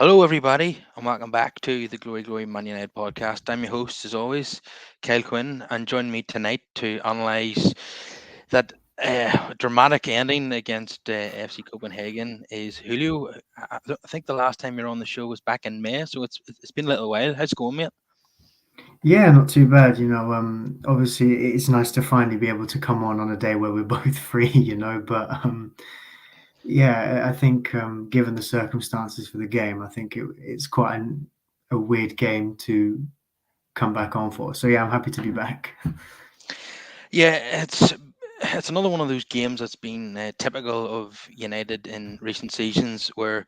Hello, everybody, and welcome back to the Glory Glory Man United podcast. I'm your host, as always, Kyle Quinn, and join me tonight to analyse that dramatic ending against FC Copenhagen is Julio. I think the last time you were on the show was back in May, so it's been a little while. How's it going, mate? Yeah, not too bad. Obviously it's nice to finally be able to come on a day where we're both free. But yeah, I think given the circumstances for the game, I think it's quite a weird game to come back on for. So yeah, I'm happy to be back. Yeah, it's another one of those games that's been typical of United in recent seasons, where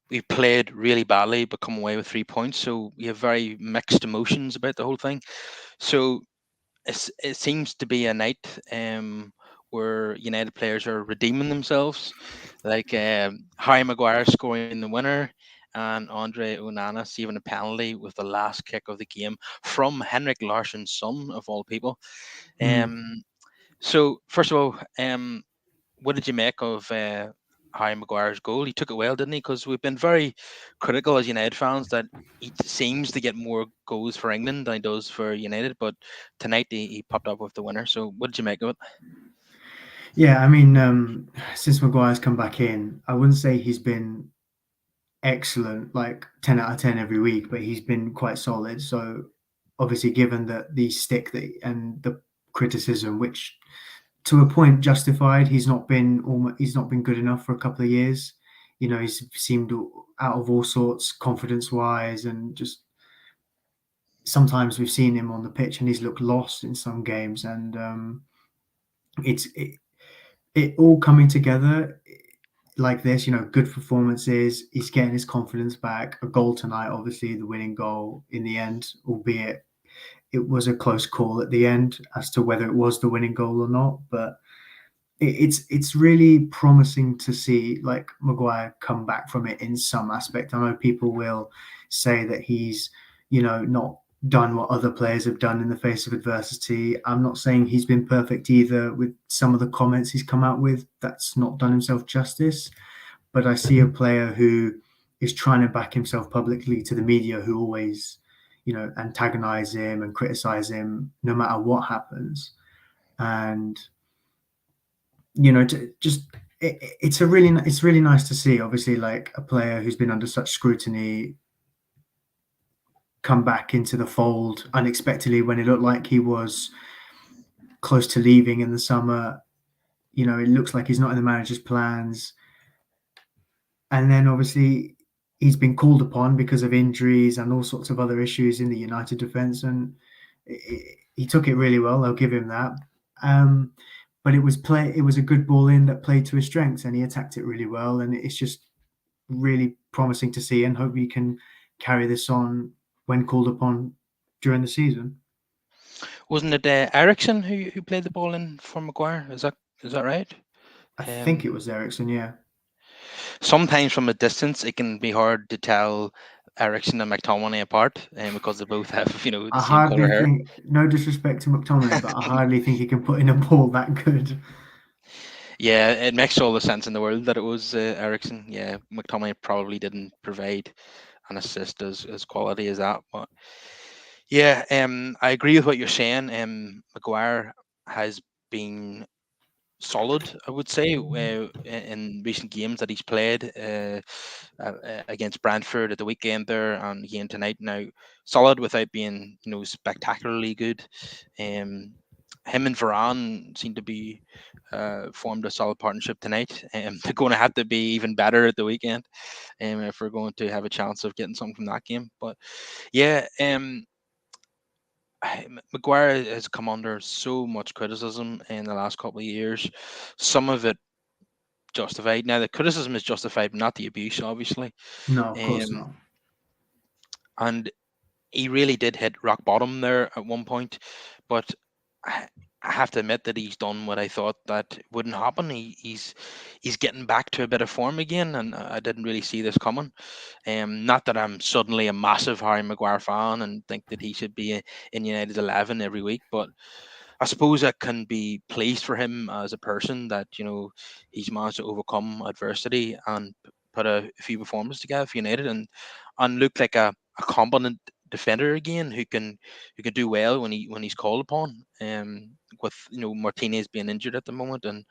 we've played really badly but come away with 3 points. So we have very mixed emotions about the whole thing. So it seems to be a night where United players are redeeming themselves, like Harry Maguire scoring the winner and Andre Onana saving a penalty with the last kick of the game from Henrik Larsson's son, of all people. Mm. Um, so, first of all, what did you make of Harry Maguire's goal? He took it well, didn't he? Because we've been very critical as United fans that he seems to get more goals for England than he does for United. But tonight he popped up with the winner. So what did you make of it? Yeah, I mean, since Maguire's come back in, I wouldn't say he's been excellent, like 10 out of 10 every week, but he's been quite solid. So obviously, given that the stick that and the criticism, which to a point justified. He's not been good enough for a couple of years. He's seemed out of all sorts, confidence wise, and just sometimes we've seen him on the pitch and he's looked lost in some games. And it's it all coming together like this. Good performances. He's getting his confidence back. A goal tonight, obviously the winning goal in the end, albeit it was a close call at the end as to whether it was the winning goal or not, but it's really promising to see like Maguire come back from it in some aspect. I know people will say that he's not done what other players have done in the face of adversity. I'm not saying he's been perfect either with some of the comments he's come out with. That's not done himself justice. But I see a player who is trying to back himself publicly to the media who always antagonize him and criticize him no matter what happens. And to just it's really nice to see, obviously, like a player who's been under such scrutiny come back into the fold unexpectedly when it looked like he was close to leaving in the summer. It looks like he's not in the manager's plans, and then obviously he's been called upon because of injuries and all sorts of other issues in the United defense, and he took it really well. I'll give him that. um but it was a good ball in that played to his strengths, and he attacked it really well, and it's just really promising to see, and hope he can carry this on when called upon during the season. Wasn't it Ericsson who played the ball in for Maguire? Is that right? I think it Um, was Ericsson, yeah. Sometimes from a distance it can be hard to tell Ericsson and McTominay apart, because they both have the I same color hardly hair. think, no disrespect to McTominay, but I hardly think he can put in a ball that good. Yeah, it makes all the sense in the world that it was Ericsson. Yeah, McTominay probably didn't provide an assist as quality as that. But yeah, I agree with what you're saying. Maguire has been solid, I would say, in recent games that he's played, against Brentford at the weekend there, and again tonight. Now, solid without being spectacularly good. Um, Him and Varane seem to be formed a solid partnership tonight. They're going to have to be even better at the weekend, if we're going to have a chance of getting something from that game. But yeah, Maguire has come under so much criticism in the last couple of years. Some of it justified. Now the criticism is justified, not the abuse, obviously. No, of course Um, not. and he really did hit rock bottom there at one point, but I I have to admit that he's done what I thought that wouldn't happen. He's getting back to a bit of form again, and I didn't really see this coming. Not that I'm suddenly a massive Harry Maguire fan and think that he should be in United 11 every week, but I suppose I can be pleased for him as a person that he's managed to overcome adversity and put a few performances together for United and look like a competent defender again who can do well when he's called upon. With Martinez being injured at the moment, and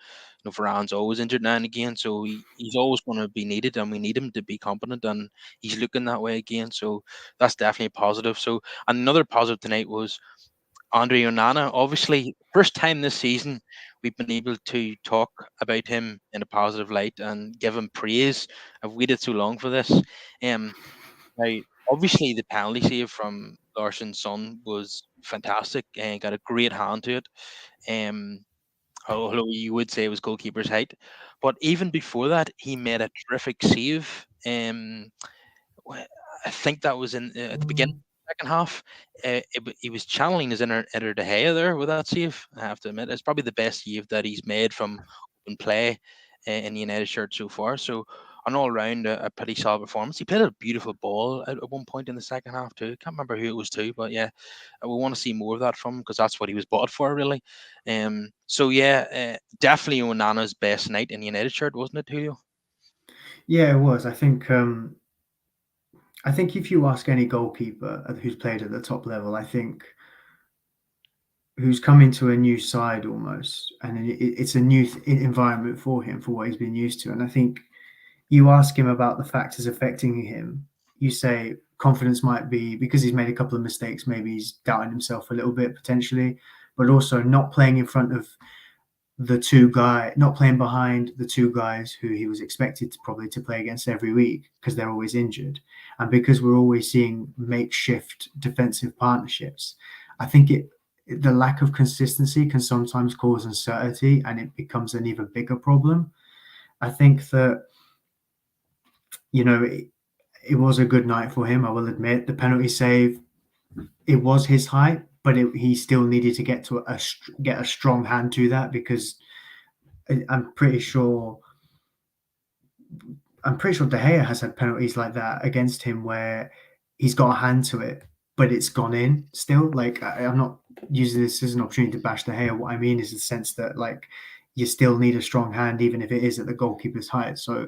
Varane's always injured now and again, so he's always going to be needed, and we need him to be competent, and he's looking that way again. So that's definitely a positive. So another positive tonight was Andre Onana. Obviously, first time this season we've been able to talk about him in a positive light and give him praise. I've waited so long for this. Um, Now, obviously, the penalty save from Larsson's son was fantastic and got a great hand to it. Um, Although you would say it was goalkeeper's height, but even before that, he made a terrific save. Wh- I think that was in at the beginning of the second half. He was channeling his inner De Gea there with that save. I have to admit, it's probably the best save that he's made from open play in the United shirt so far. So, an all round a pretty solid performance. He played a beautiful ball at one point in the second half too. I can't remember who it was to, but yeah, we want to see more of that from him because that's what he was bought for, really. So yeah, definitely Onana's best night in the United shirt, wasn't it, Julio? Yeah, it was. I think if you ask any goalkeeper who's played at the top level, I think who's come into a new side almost, and it's a new environment for him for what he's been used to. And I think you ask him about the factors affecting him, you say confidence might be because he's made a couple of mistakes, maybe he's doubting himself a little bit potentially, but also not playing in front of not playing behind the two guys who he was expected to probably to play against every week because they're always injured, and because we're always seeing makeshift defensive partnerships. I think the lack of consistency can sometimes cause uncertainty, and it becomes an even bigger problem. I think that it was a good night for him. I will admit the penalty save. It was his height, but he still needed to get get a strong hand to that because I'm pretty sure De Gea has had penalties like that against him where he's got a hand to it, but it's gone in still. Like I'm not using this as an opportunity to bash De Gea. What I mean is the sense that like you still need a strong hand even if it is at the goalkeeper's height. So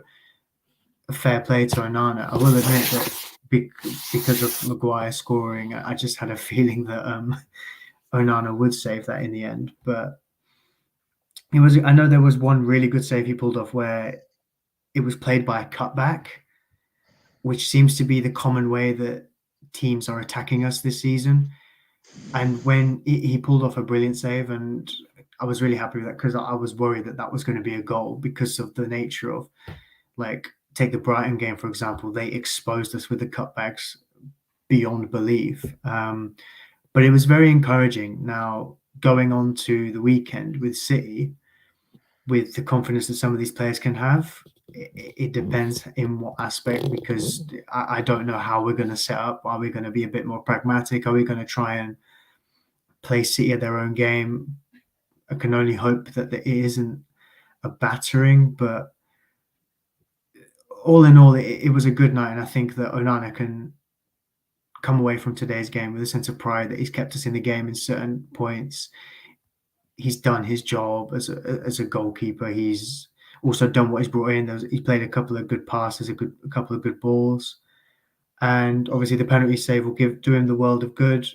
a fair play to Onana. I will admit that because of Maguire scoring, I just had a feeling that Onana would save that in the end. But it was. I know there was one really good save he pulled off where it was played by a cutback, which seems to be the common way that teams are attacking us this season. And when he pulled off a brilliant save, and I was really happy with that because I was worried that that was going to be a goal because of the nature of like take the Brighton game for example. They exposed us with the cutbacks beyond belief. But it was very encouraging. Now going on to the weekend with City, with the confidence that some of these players can have, it depends in what aspect because I don't know how we're going to set up. Are we going to be a bit more pragmatic? Are we going to try and play City at their own game? I can only hope that it isn't a battering, but all in all, it was a good night, and I think that Onana can come away from today's game with a sense of pride that he's kept us in the game in certain points. He's done his job as a goalkeeper. He's also done what he's brought in. He's played a couple of good passes, a couple of good balls, and obviously the penalty save will do him the world of good.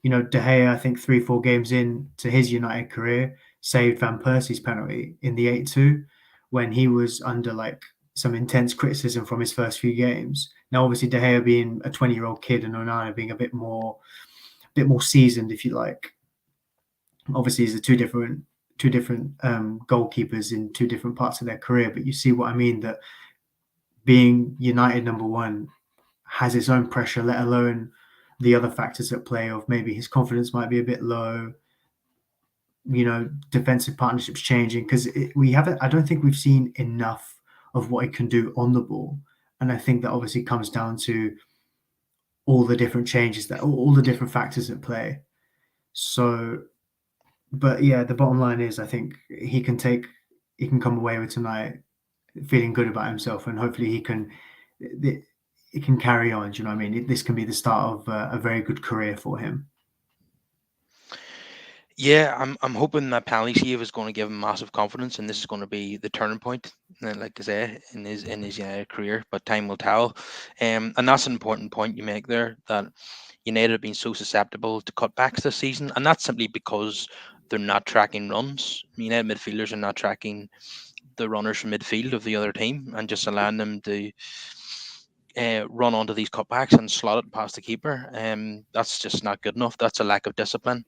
De Gea, I think 3-4 games in to his United career, saved Van Persie's penalty in the 8-2 when he was under like some intense criticism from his first few games. Now, obviously, De Gea being a 20-year-old kid and Onana being a bit more seasoned, if you like. Obviously, these are two different goalkeepers in two different parts of their career, but you see what I mean. That being United number one has its own pressure, let alone the other factors at play of maybe his confidence might be a bit low, defensive partnerships changing because we haven't. I don't think we've seen enough of what it can do on the ball, and I think that obviously comes down to all the different changes that all the different factors at play. So, but yeah, the bottom line is I think he can come away with tonight feeling good about himself, and hopefully it can carry on. Do you know what I mean? This can be the start of a very good career for him. Yeah, I'm hoping that penalty save is going to give him massive confidence, and this is going to be the turning point like I say, in his career. But time will tell. And that's an important point you make there, that United have been so susceptible to cutbacks this season, and that's simply because they're not tracking runs. United midfielders are not tracking the runners from midfield of the other team and just allowing them to run onto these cutbacks and slot it past the keeper. That's just not good enough. That's a lack of discipline.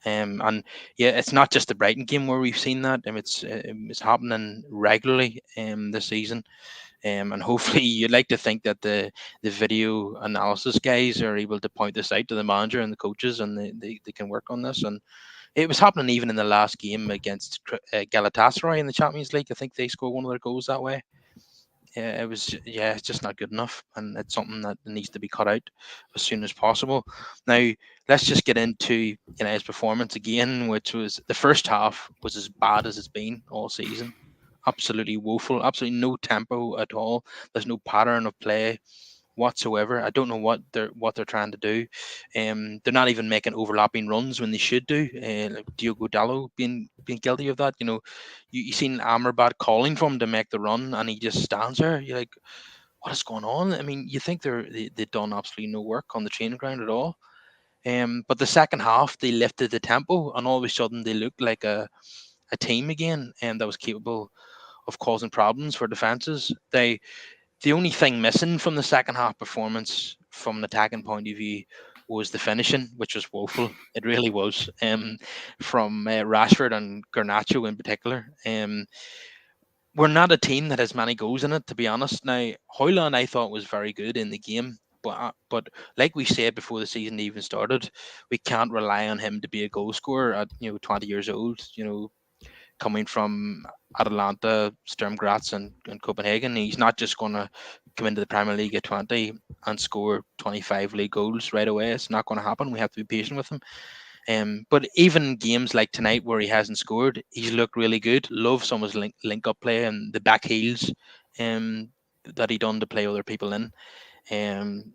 And yeah, it's not just the Brighton game where we've seen that. It's happening regularly this season. And hopefully, you'd like to think that the video analysis guys are able to point this out to the manager and the coaches, and they can work on this. And it was happening even in the last game against Galatasaray in the Champions League. I think they scored one of their goals that way. Yeah, it's just not good enough, and it's something that needs to be cut out as soon as possible. Now, let's just get into his performance again, which was the first half was as bad as it's been all season. Absolutely woeful, absolutely no tempo at all. There's no pattern of play whatsoever. I don't know what they're trying to do. They're not even making overlapping runs when they should do. Like Diogo Dallo being guilty of that. You seen Amrabat calling for him to make the run, and he just stands there. You're like, what is going on? I mean, you think they've done absolutely no work on the training ground at all. But the second half, they lifted the tempo, and all of a sudden, they looked like a team again, and that was capable of causing problems for defenses. The only thing missing from the second half performance, from an attacking point of view, was the finishing, which was woeful. It really was. From Rashford and Garnacho in particular. We're not a team that has many goals in it, to be honest. Now, Hoyland I thought was very good in the game, but like we said before the season even started, we can't rely on him to be a goal scorer at 20 years old. Coming from Atalanta, Sturm Graz, and Copenhagen. He's not just going to come into the Premier League at 20 and score 25 league goals right away. It's not going to happen. We have to be patient with him. But even games like tonight where he hasn't scored, he's looked really good. Love some of his link up play and the back heels that he done to play other people in. Um,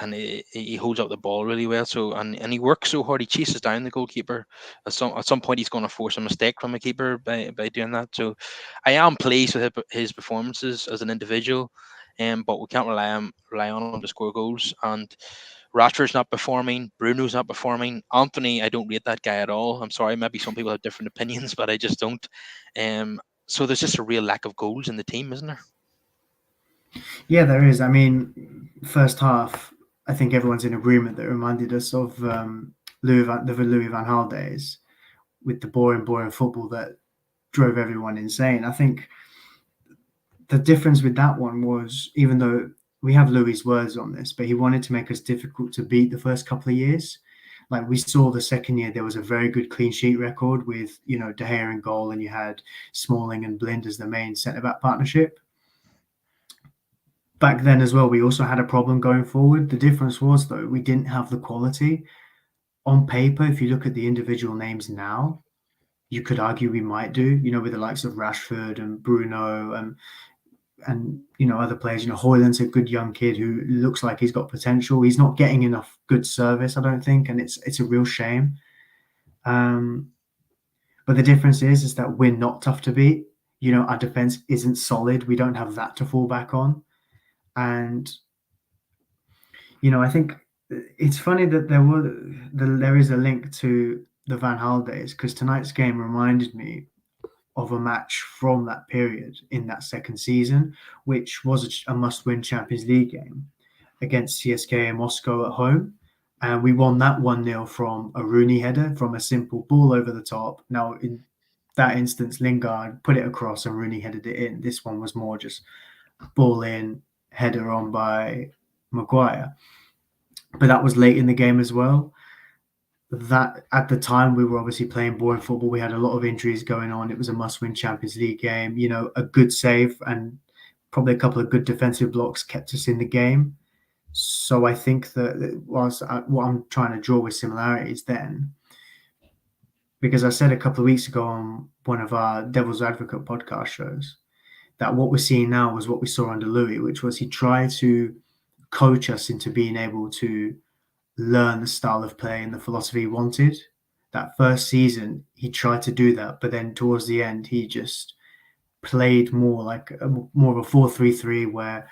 and he holds up the ball really well. So and he works so hard. He chases down the goalkeeper. At some point, he's going to force a mistake from a keeper by doing that. So I am pleased with his performances as an individual, but we can't rely on him to score goals. And Rashford's not performing. Bruno's not performing. Anthony, I don't rate that guy at all. I'm sorry, maybe some people have different opinions, but I just don't. So there's just a real lack of goals in the team, isn't there? Yeah, there is. I mean, first half, I think everyone's in agreement that it reminded us of the Louis van Gaal days with the boring football that drove everyone insane. I think the difference with that one was, even though we have Louis' words on this, but he wanted to make us difficult to beat the first couple of years. Like we saw the second year, there was a very good clean sheet record with, De Gea in goal, and you had Smalling and Blind as the main centre back partnership. Back then as well, we also had a problem going forward. The difference was, though, we didn't have the quality. On paper, if you look at the individual names now, you could argue we might do, with the likes of Rashford and Bruno and other players. Hoyland's a good young kid who looks like he's got potential. He's not getting enough good service, I don't think, and it's a real shame. But the difference is that we're not tough to beat. Our defense isn't solid. We don't have that to fall back on, and I think it's funny that there is a link to the Van Gaal days, because tonight's game reminded me of a match from that period in that second season, which was a must-win Champions League game against CSKA in Moscow at home. And we won that 1-0 from a Rooney header from a simple ball over the top. Now, in that instance, Lingard put it across and Rooney headed it in. This one was more just ball in, header on by Maguire. But that was late in the game as well. That at the time we were obviously playing boring football. We had a lot of injuries going on. It was a must-win Champions League game. A good save and probably a couple of good defensive blocks kept us in the game. So I think that what I'm trying to draw with similarities then, because I said a couple of weeks ago on one of our Devil's Advocate podcast shows that what we're seeing now was what we saw under Louis, which was he tried to coach us into being able to learn the style of play and the philosophy he wanted. That first season, he tried to do that, but then towards the end, he just played more like more of a 4-3-3 where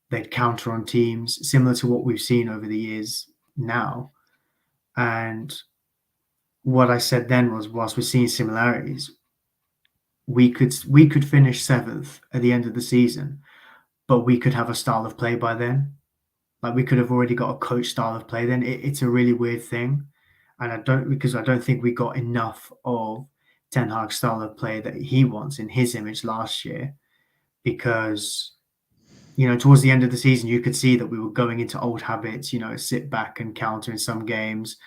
they'd counter on teams, similar to what we've seen over the years now. And what I said then was, whilst we're seeing similarities, we could finish seventh at the end of the season, but we could have a style of play by then. Like we could have already got a coach style of play then. It's a really weird thing, and I don't think we got enough of Ten Hag's style of play that he wants in his image last year, because towards the end of the season you could see that we were going into old habits, sit back and counter in some games,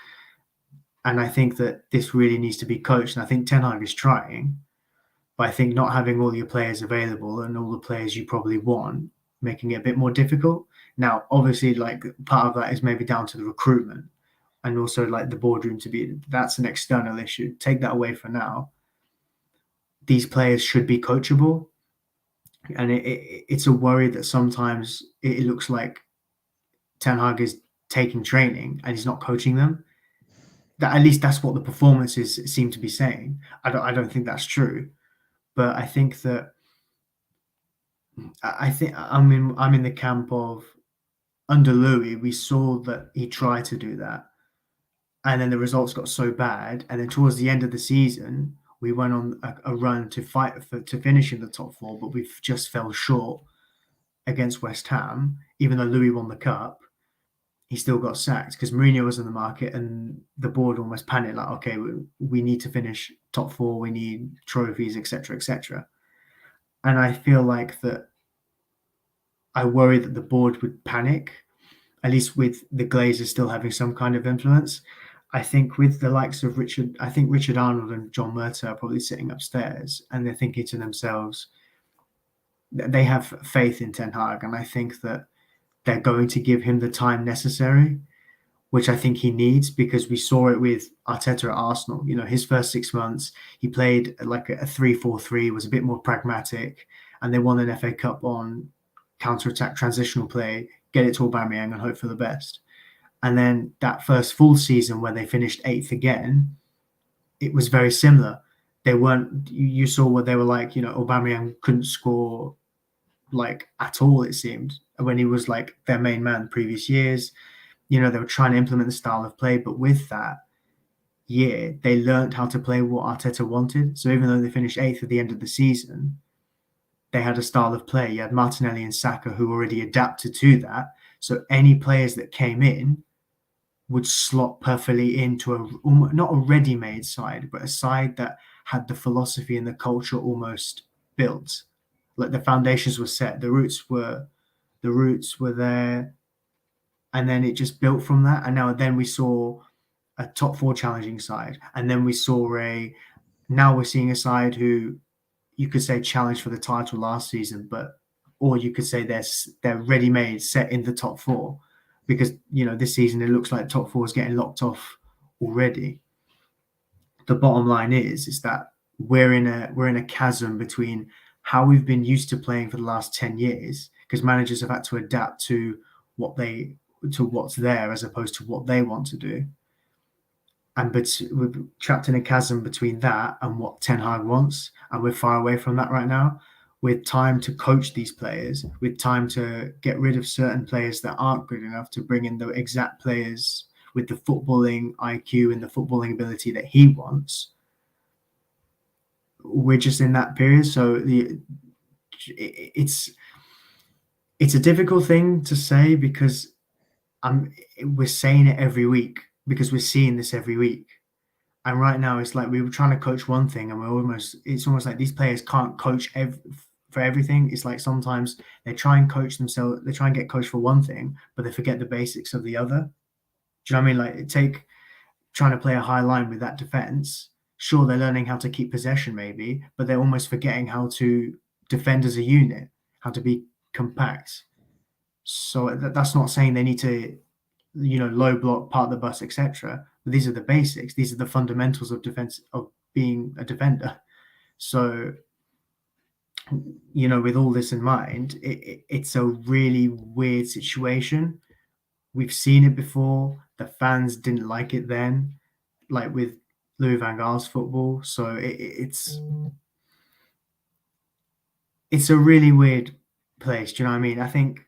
and I think that this really needs to be coached. And I think Ten Hag is trying, but I think not having all your players available and all the players you probably want, making it a bit more difficult. Now, obviously, like part of that is maybe down to the recruitment and also like the boardroom to be. That's an external issue. Take that away for now. These players should be coachable, and it's a worry that sometimes it looks like Ten Hag is taking training and he's not coaching them. That at least that's what the performances seem to be saying. I don't think that's true, but I think that I'm in the camp of, under Louis, we saw that he tried to do that, and then the results got so bad, and then towards the end of the season, we went on a run to fight to finish in the top four, but we just fell short against West Ham. Even though Louis won the cup, he still got sacked because Mourinho was in the market, and the board almost panicked, like, okay, we need to finish top four, we need trophies, etc., etc. And I feel like that I worry that the board would panic, at least with the Glazers still having some kind of influence. I think with the likes of I think Richard Arnold and John Murtaugh are probably sitting upstairs and they're thinking to themselves, they have faith in Ten Hag, and I think that they're going to give him the time necessary, which I think he needs, because we saw it with Arteta at Arsenal. His first 6 months, he played like a 3-4-3, was a bit more pragmatic, and they won an FA Cup on counter-attack transitional play, get it to Aubameyang and hope for the best. And then that first full season where they finished eighth again, it was very similar. They weren't, you saw what they were like, Aubameyang couldn't score like at all, it seemed, when he was like their main man the previous years. They were trying to implement the style of play, but with that year, they learned how to play what Arteta wanted. So even though they finished eighth at the end of the season, they had a style of play. You had Martinelli and Saka who already adapted to that. So any players that came in would slot perfectly into not a ready-made side, but a side that had the philosophy and the culture almost built. Like the foundations were set, the roots were there, and then it just built from that. And then we saw a top four challenging side, and then we saw now we're seeing a side who you could say challenged for the title last season, or you could say they're ready-made, set in the top four, because this season it looks like top four is getting locked off already. The bottom line is that we're in a chasm between how we've been used to playing for the last 10 years, because managers have had to adapt to what's there as opposed to what they want to do. And we're trapped in a chasm between that and what Ten Hag wants, and we're far away from that right now. With time to coach these players, with time to get rid of certain players that aren't good enough, to bring in the exact players with the footballing IQ and the footballing ability that he wants, we're just in that period. So it's a difficult thing to say, because we're saying it every week, because we're seeing this every week. And right now, it's like we were trying to coach one thing, and it's almost like these players can't coach for everything. It's like sometimes they try and coach themselves, they try and get coached for one thing, but they forget the basics of the other. Do you know what I mean? Like, take trying to play a high line with that defense. Sure, they're learning how to keep possession, maybe, but they're almost forgetting how to defend as a unit, how to be compact. So that's not saying they need to, low block, part the bus, etc. But these are the basics. These are the fundamentals of defense, of being a defender. So, with all this in mind, it's a really weird situation. We've seen it before. The fans didn't like it then, like with Louis van Gaal's football. So it's it's a really weird place. Do you know what I mean? I think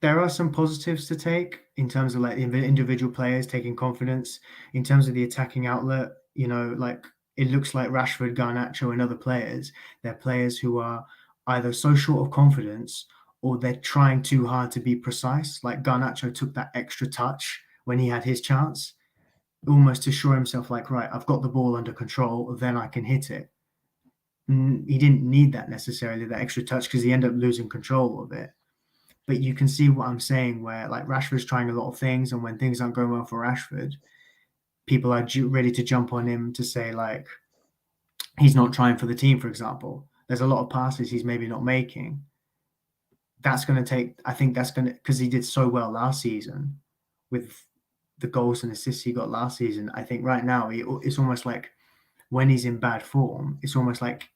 there are some positives to take in terms of like individual players taking confidence in terms of the attacking outlet. You know, like it looks like Rashford, Garnacho, and other players. They're players who are either so short of confidence or they're trying too hard to be precise. Like Garnacho took that extra touch when he had his chance, almost to show himself, like, right, I've got the ball under control, then I can hit it. He didn't need that necessarily, that extra touch, because he ended up losing control of it. But you can see what I'm saying, where like Rashford's trying a lot of things, and when things aren't going well for Rashford, people are ready to jump on him to say like he's not trying for the team. For example, there's a lot of passes he's maybe not making. That's going to take. I think that's going to, because he did so well last season with the goals and assists he got last season. I think right now it's almost like when he's in bad form, it's almost like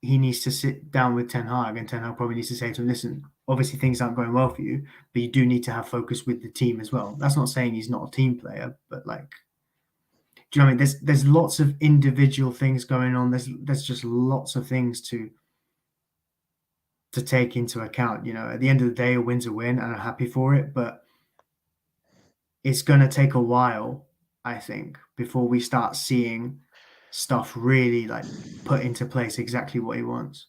he needs to sit down with Ten Hag, and Ten Hag probably needs to say to him, "Listen, obviously things aren't going well for you, but you do need to have focus with the team as well." That's not saying he's not a team player, but like, do you know what I mean? There's lots of individual things going on. There's just lots of things to take into account. You know, at the end of the day, a win's a win, and I'm happy for it. But it's going to take a while, I think, before we start seeing stuff really like put into place exactly what he wants.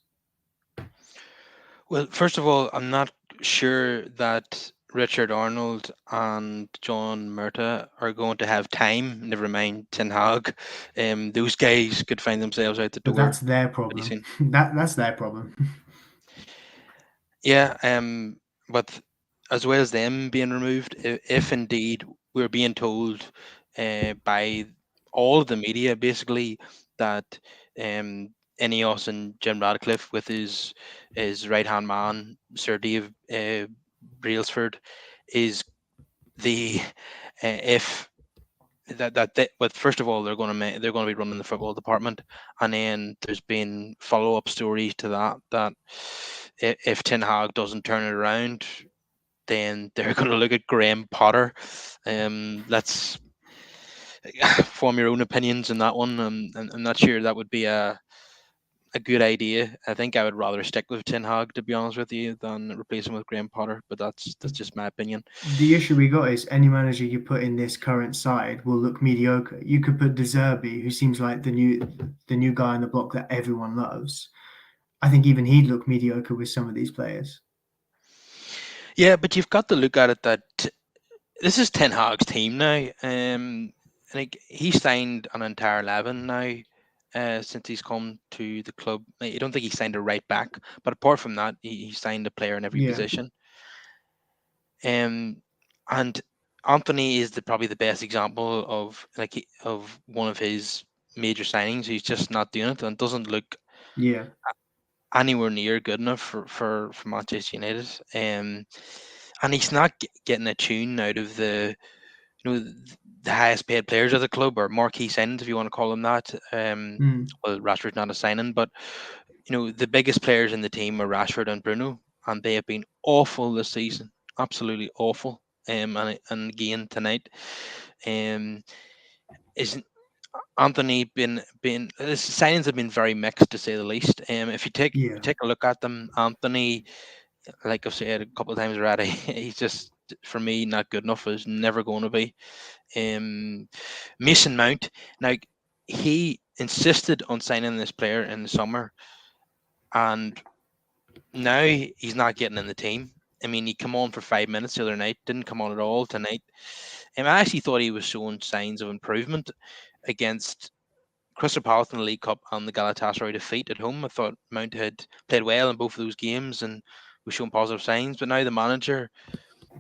Well, first of all, I'm not sure that Richard Arnold and John Murta are going to have time. Never mind Ten Hag. Those guys could find themselves out the But that's door their pretty problem. soon. That's their problem. Yeah, but as well as them being removed, if indeed we're being told by all of the media basically that Ineos and Jim Radcliffe with his right hand man Sir Dave Brailsford is the if but first of all they're going to be running the football department, and then there's been follow up stories to that if Ten Hag doesn't turn it around, then they're going to look at Graham Potter. Let's form your own opinions on that one. I'm not sure that would be a good idea. I think I would rather stick with Ten Hag, to be honest with you, than replace him with Graham Potter. But that's just my opinion. The issue we got is any manager you put in this current side will look mediocre. You could put De Zerbi, who seems like the new guy on the block that everyone loves. I think even he'd look mediocre with some of these players. Yeah, but you've got to look at it that this is Ten Hag's team now. I think he signed an entire 11 now since he's come to the club. I don't think he signed a right back, but apart from that, he signed a player in every Yeah, position. Um, and Anthony is probably the best example of of one of his major signings. He's just not doing it and doesn't look yeah, anywhere near good enough for Manchester United. And he's not getting a tune out of the highest paid players of the club, or marquee signings, if you want to call them that. mm, Well, Rashford's not a signing, but the biggest players in the team are Rashford and Bruno, and they have been awful this season, absolutely awful. And again tonight, um, isn't Anthony been his signings have been very mixed to say the least. If you yeah. take a look at them, Anthony, like I've said a couple of times already, he's just for me not good enough. Is never going to be. Um, Mason Mount. Now he insisted on signing this player in the summer, and now he's not getting in the team. I mean, he came on for 5 minutes the other night, didn't come on at all tonight. I actually thought he was showing signs of improvement against Crystal Palace in the League Cup and the Galatasaray defeat at home. I thought Mount had played well in both of those games and was showing positive signs. But now the manager,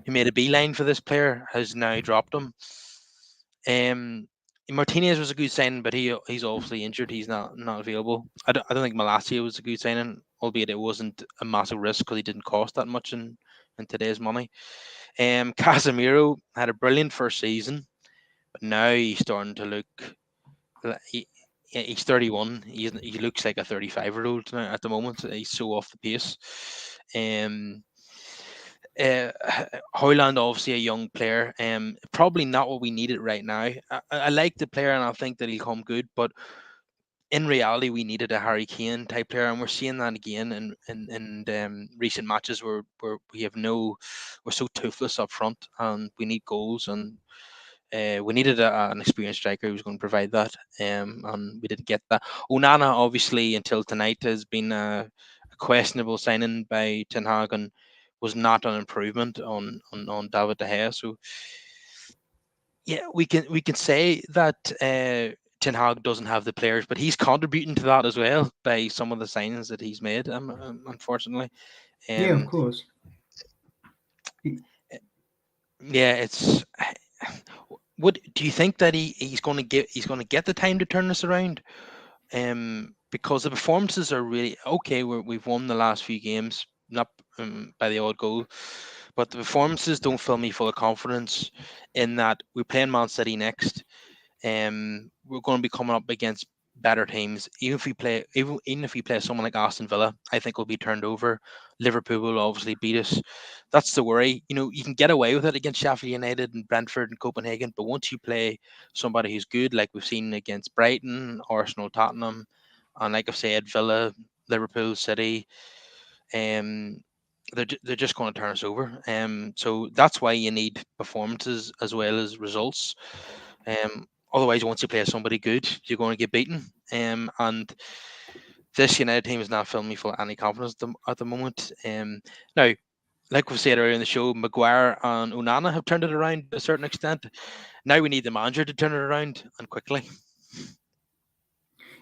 who made a beeline for this player, has now dropped him. Martinez was a good signing, but he's obviously injured. He's not available. I don't think Malacia was a good signing, albeit it wasn't a massive risk because he didn't cost that much in today's money. Casemiro had a brilliant first season, but now he's starting to look. He, he's 31. He looks like a 35-year-old now at the moment. He's so off the pace. Um, uh, Hoyland, obviously a young player, probably not what we needed right now. I like the player and I think that he'll come good, but in reality, we needed a Harry Kane type player, and we're seeing that again in recent matches where we have no, we're so toothless up front, and we need goals, and we needed an experienced striker who was going to provide that, and we didn't get that. Onana, obviously, until tonight, has been a questionable signing by Ten Hag, and was not an improvement on David De Gea. So yeah, we can say that Ten Hag doesn't have the players, but he's contributing to that as well by some of the signings that he's made. Unfortunately, Yeah, of um, course. yeah, it's. What do you think that he's going to get? He's going to get the time to turn this around. Because the performances are really okay. We've won the last few games, not by the odd goal, but the performances don't fill me full of confidence in that we're playing Man City next. We're going to be coming up against better teams. Even if we play someone like Aston Villa, I think we'll be turned over. Liverpool will obviously beat us. That's the worry. You can get away with it against Sheffield United and Brentford and Copenhagen, but once you play somebody who's good, like we've seen against Brighton, Arsenal, Tottenham, and like I've said, Villa, Liverpool, City, um, they're just going to turn us over. So that's why you need performances as well as results. Otherwise, once you play somebody good, you're going to get beaten. And this United team is not filling me full of any confidence at the moment. Now, like we said earlier in the show, Maguire and Onana have turned it around to a certain extent. Now we need the manager to turn it around, and quickly.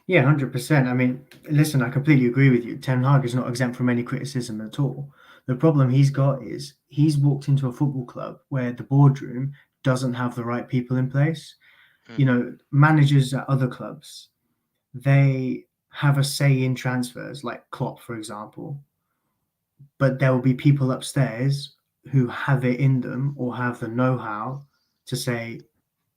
Yeah, 100%. I mean, listen, I completely agree with you. Ten Hag is not exempt from any criticism at all. The problem he's got is he's walked into a football club where the boardroom doesn't have the right people in place. You Hmm. know, managers at other clubs, they have a say in transfers, like Klopp, for example, but there will be people upstairs who have it in them or have the know how to say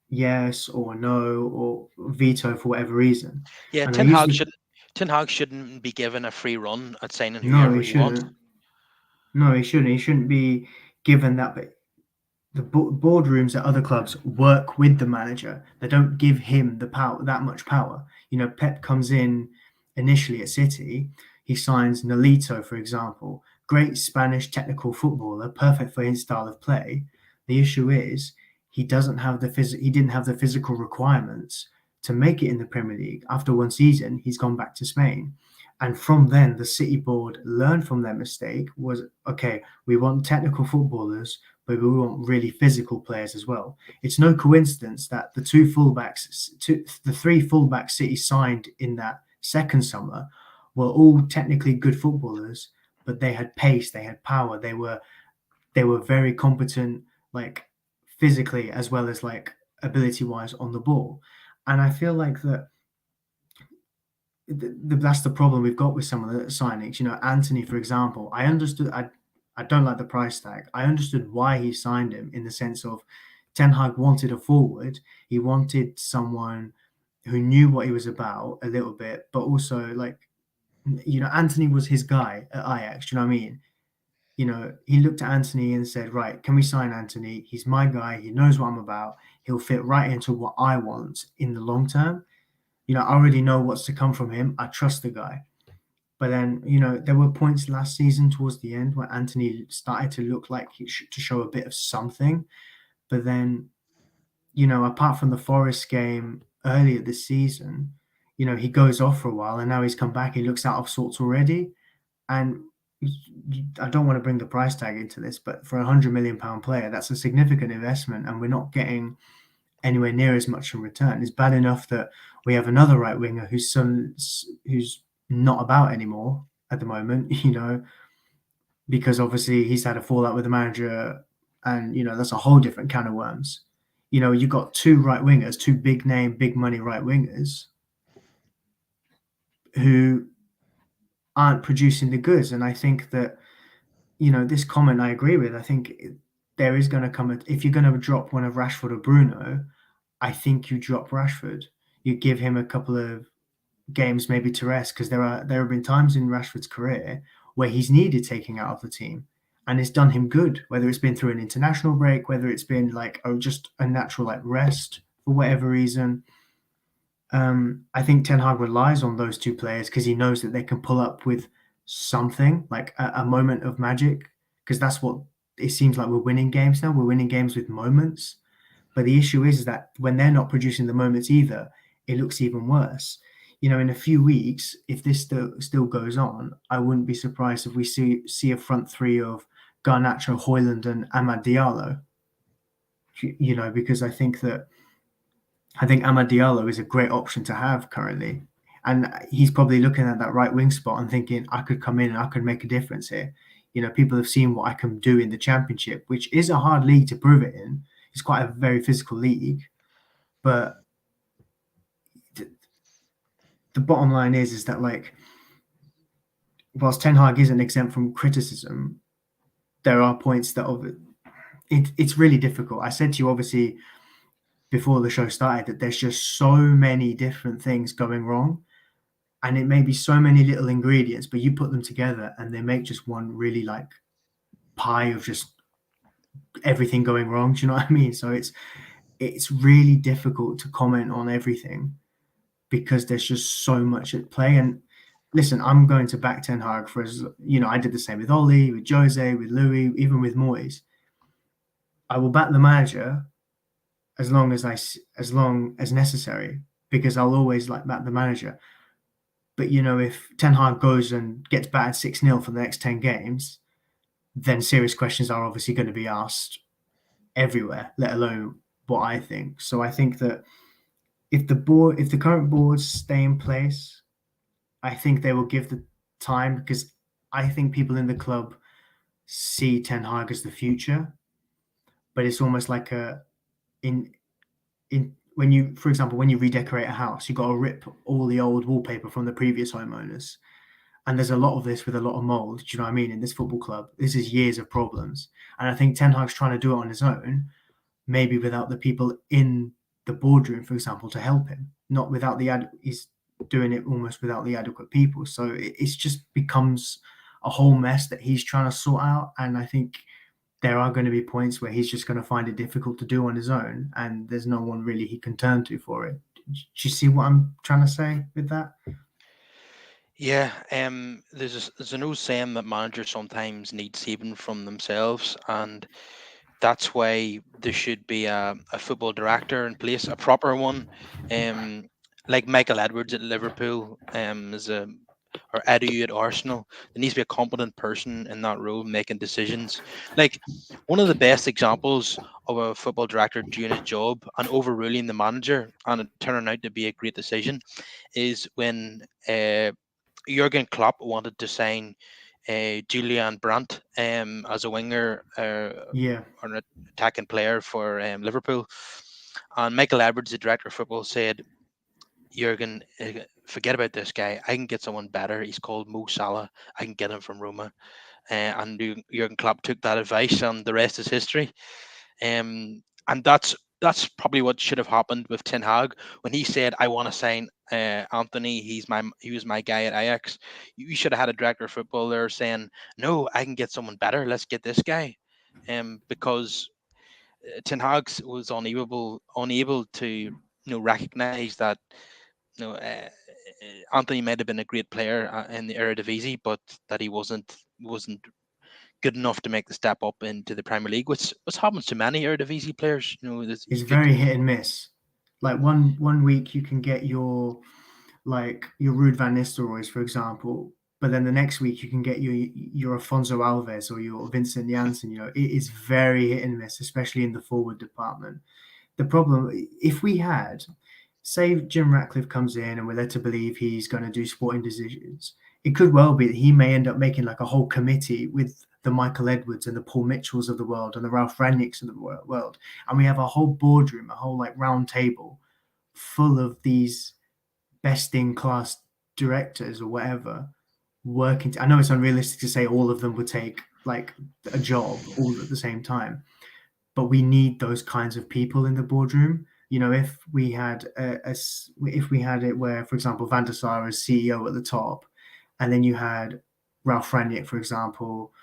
yes or no or veto for whatever reason. Yeah, And I usually, Ten Hag shouldn't be given a free run at signing no, whoever he he wants. shouldn't. No, he shouldn't. He shouldn't be given that. But the boardrooms at other clubs work with the manager. They don't give him the power, that much power. You know, Pep comes in initially at City. He signs Nolito, for example, great Spanish technical footballer, perfect for his style of play. The issue is he doesn't have the he didn't have the physical requirements to make it in the Premier League. After one season, he's gone back to Spain. And from then, the City board learned from their mistake was okay, we want technical footballers, but we want really physical players as well. It's no coincidence that the three fullbacks City signed in that second summer were all technically good footballers, but they had pace, they had power, they were very competent, like physically as well as like ability wise on the ball. And I feel like that that's the problem we've got with some of the signings. You know, Anthony, for example, I don't like the price tag. I understood why he signed him in the sense of Ten Hag wanted a forward. He wanted someone who knew what he was about a little bit, but also like, you know, Anthony was his guy at Ajax. Do you know what I mean? You know, he looked at Anthony and said, right, can we sign Anthony? He's my guy. He knows what I'm about. He'll fit right into what I want in the long term. You know, I already know what's to come from him. I trust the guy. But then, you know, there were points last season towards the end where Anthony started to look like to show a bit of something. But then, you know, apart from the Forest game earlier this season, you know, he goes off for a while and now he's come back. He looks out of sorts already. And I don't want to bring the price tag into this, but for £100 million player, that's a significant investment, and we're not getting anywhere near as much in return. It's bad enough that we have another right winger who's not about anymore at the moment, you know, because obviously he's had a fallout with the manager, and you know that's a whole different can of worms. You know, you got two right wingers, two big name, big money right wingers who aren't producing the goods, and I think that you know this comment I agree with. I think there is going to come if you're going to drop one of Rashford or Bruno, I think you drop Rashford. You give him a couple of games maybe to rest because there have been times in Rashford's career where he's needed taking out of the team, and it's done him good. Whether it's been through an international break, whether it's been like just a natural like rest for whatever reason. I think Ten Hag relies on those two players because he knows that they can pull up with something like a moment of magic. Because that's what it seems like we're winning games now. We're winning games with moments. But the issue is that when they're not producing the moments either, it looks even worse. In a few weeks, if this still goes on, I wouldn't be surprised if we see a front three of Garnacho, Hoyland, and Amad Diallo. Because I think Amad Diallo is a great option to have currently. And he's probably looking at that right wing spot and thinking, I could come in and I could make a difference here. People have seen what I can do in the championship, which is a hard league to prove it in. It's quite a very physical league. But the bottom line is that, like, whilst Ten Hag isn't exempt from criticism, there are points that it's really difficult. I said to you, obviously, before the show started, that there's just so many different things going wrong. And it may be so many little ingredients, but you put them together and they make just one really like pie of just everything going wrong. Do you know what I mean? So it's really difficult to comment on everything because there's just so much at play. And listen, I'm going to back Ten Hag for I did the same with Oli, with Jose, with Louis, even with Moyes. I will back the manager as long as necessary because I'll always like back the manager. But if Ten Hag goes and gets battered 6-0 for the next 10 games, then serious questions are obviously going to be asked everywhere, let alone what I think. So I think that if the current boards stay in place, I think they will give the time because I think people in the club see Ten Hag as the future. But it's almost like in when you, for example, when you redecorate a house, you got to rip all the old wallpaper from the previous homeowners. And there's a lot of this with a lot of mold. Do you know what I mean? In this football club, this is years of problems. And I think Ten Hag's trying to do it on his own, maybe without the people in the boardroom, for example, to help him. Not without he's doing it almost without the adequate people. So it's just becomes a whole mess that he's trying to sort out. And I think there are going to be points where he's just going to find it difficult to do on his own, and there's no one really he can turn to for it. Do you see what I'm trying to say with that? Yeah, there's an old saying that managers sometimes need saving from themselves, and that's why there should be a football director in place, a proper one, um, like Michael Edwards at Liverpool, is a or Edu at Arsenal. There needs to be a competent person in that role making decisions. Like one of the best examples of a football director doing his job and overruling the manager and it turning out to be a great decision is when Jurgen Klopp wanted to sign Julian Brandt as a winger Yeah, or an attacking player for Liverpool. And Michael Edwards, the director of football, said, Jurgen, forget about this guy. I can get someone better. He's called Mo Salah. I can get him from Roma. And Jurgen Klopp took that advice, and the rest is history. And that's probably what should have happened with Ten Hag when he said, "I want to sign Anthony. He was my guy at Ajax." You should have had a director of football there saying, "No, I can get someone better. Let's get this guy." Because Ten Hag was unable to recognize that Anthony might have been a great player in the Eredivisie, but that he wasn't good enough to make the step up into the Premier League, which happens to many Eredivisie players. it's You could, very hit and miss. Like one week you can get your Ruud van Nistelrooy's, for example, but then the next week you can get your Afonso Alves or your Vincent Janssen. It is very hit and miss, especially in the forward department. The problem, if we had, say, Jim Ratcliffe comes in and we're led to believe he's going to do sporting decisions, it could well be that he may end up making like a whole committee with the Michael Edwards and the Paul Mitchells of the world and the Ralph Rangnicks of the world, and we have a whole boardroom, a whole like round table full of these best in class directors or whatever working. I know it's unrealistic to say all of them would take like a job all at the same time, but we need those kinds of people in the boardroom. If we had if we had it where, for example, Van der Sar as CEO at the top, and then you had Ralph Rangnick, for example,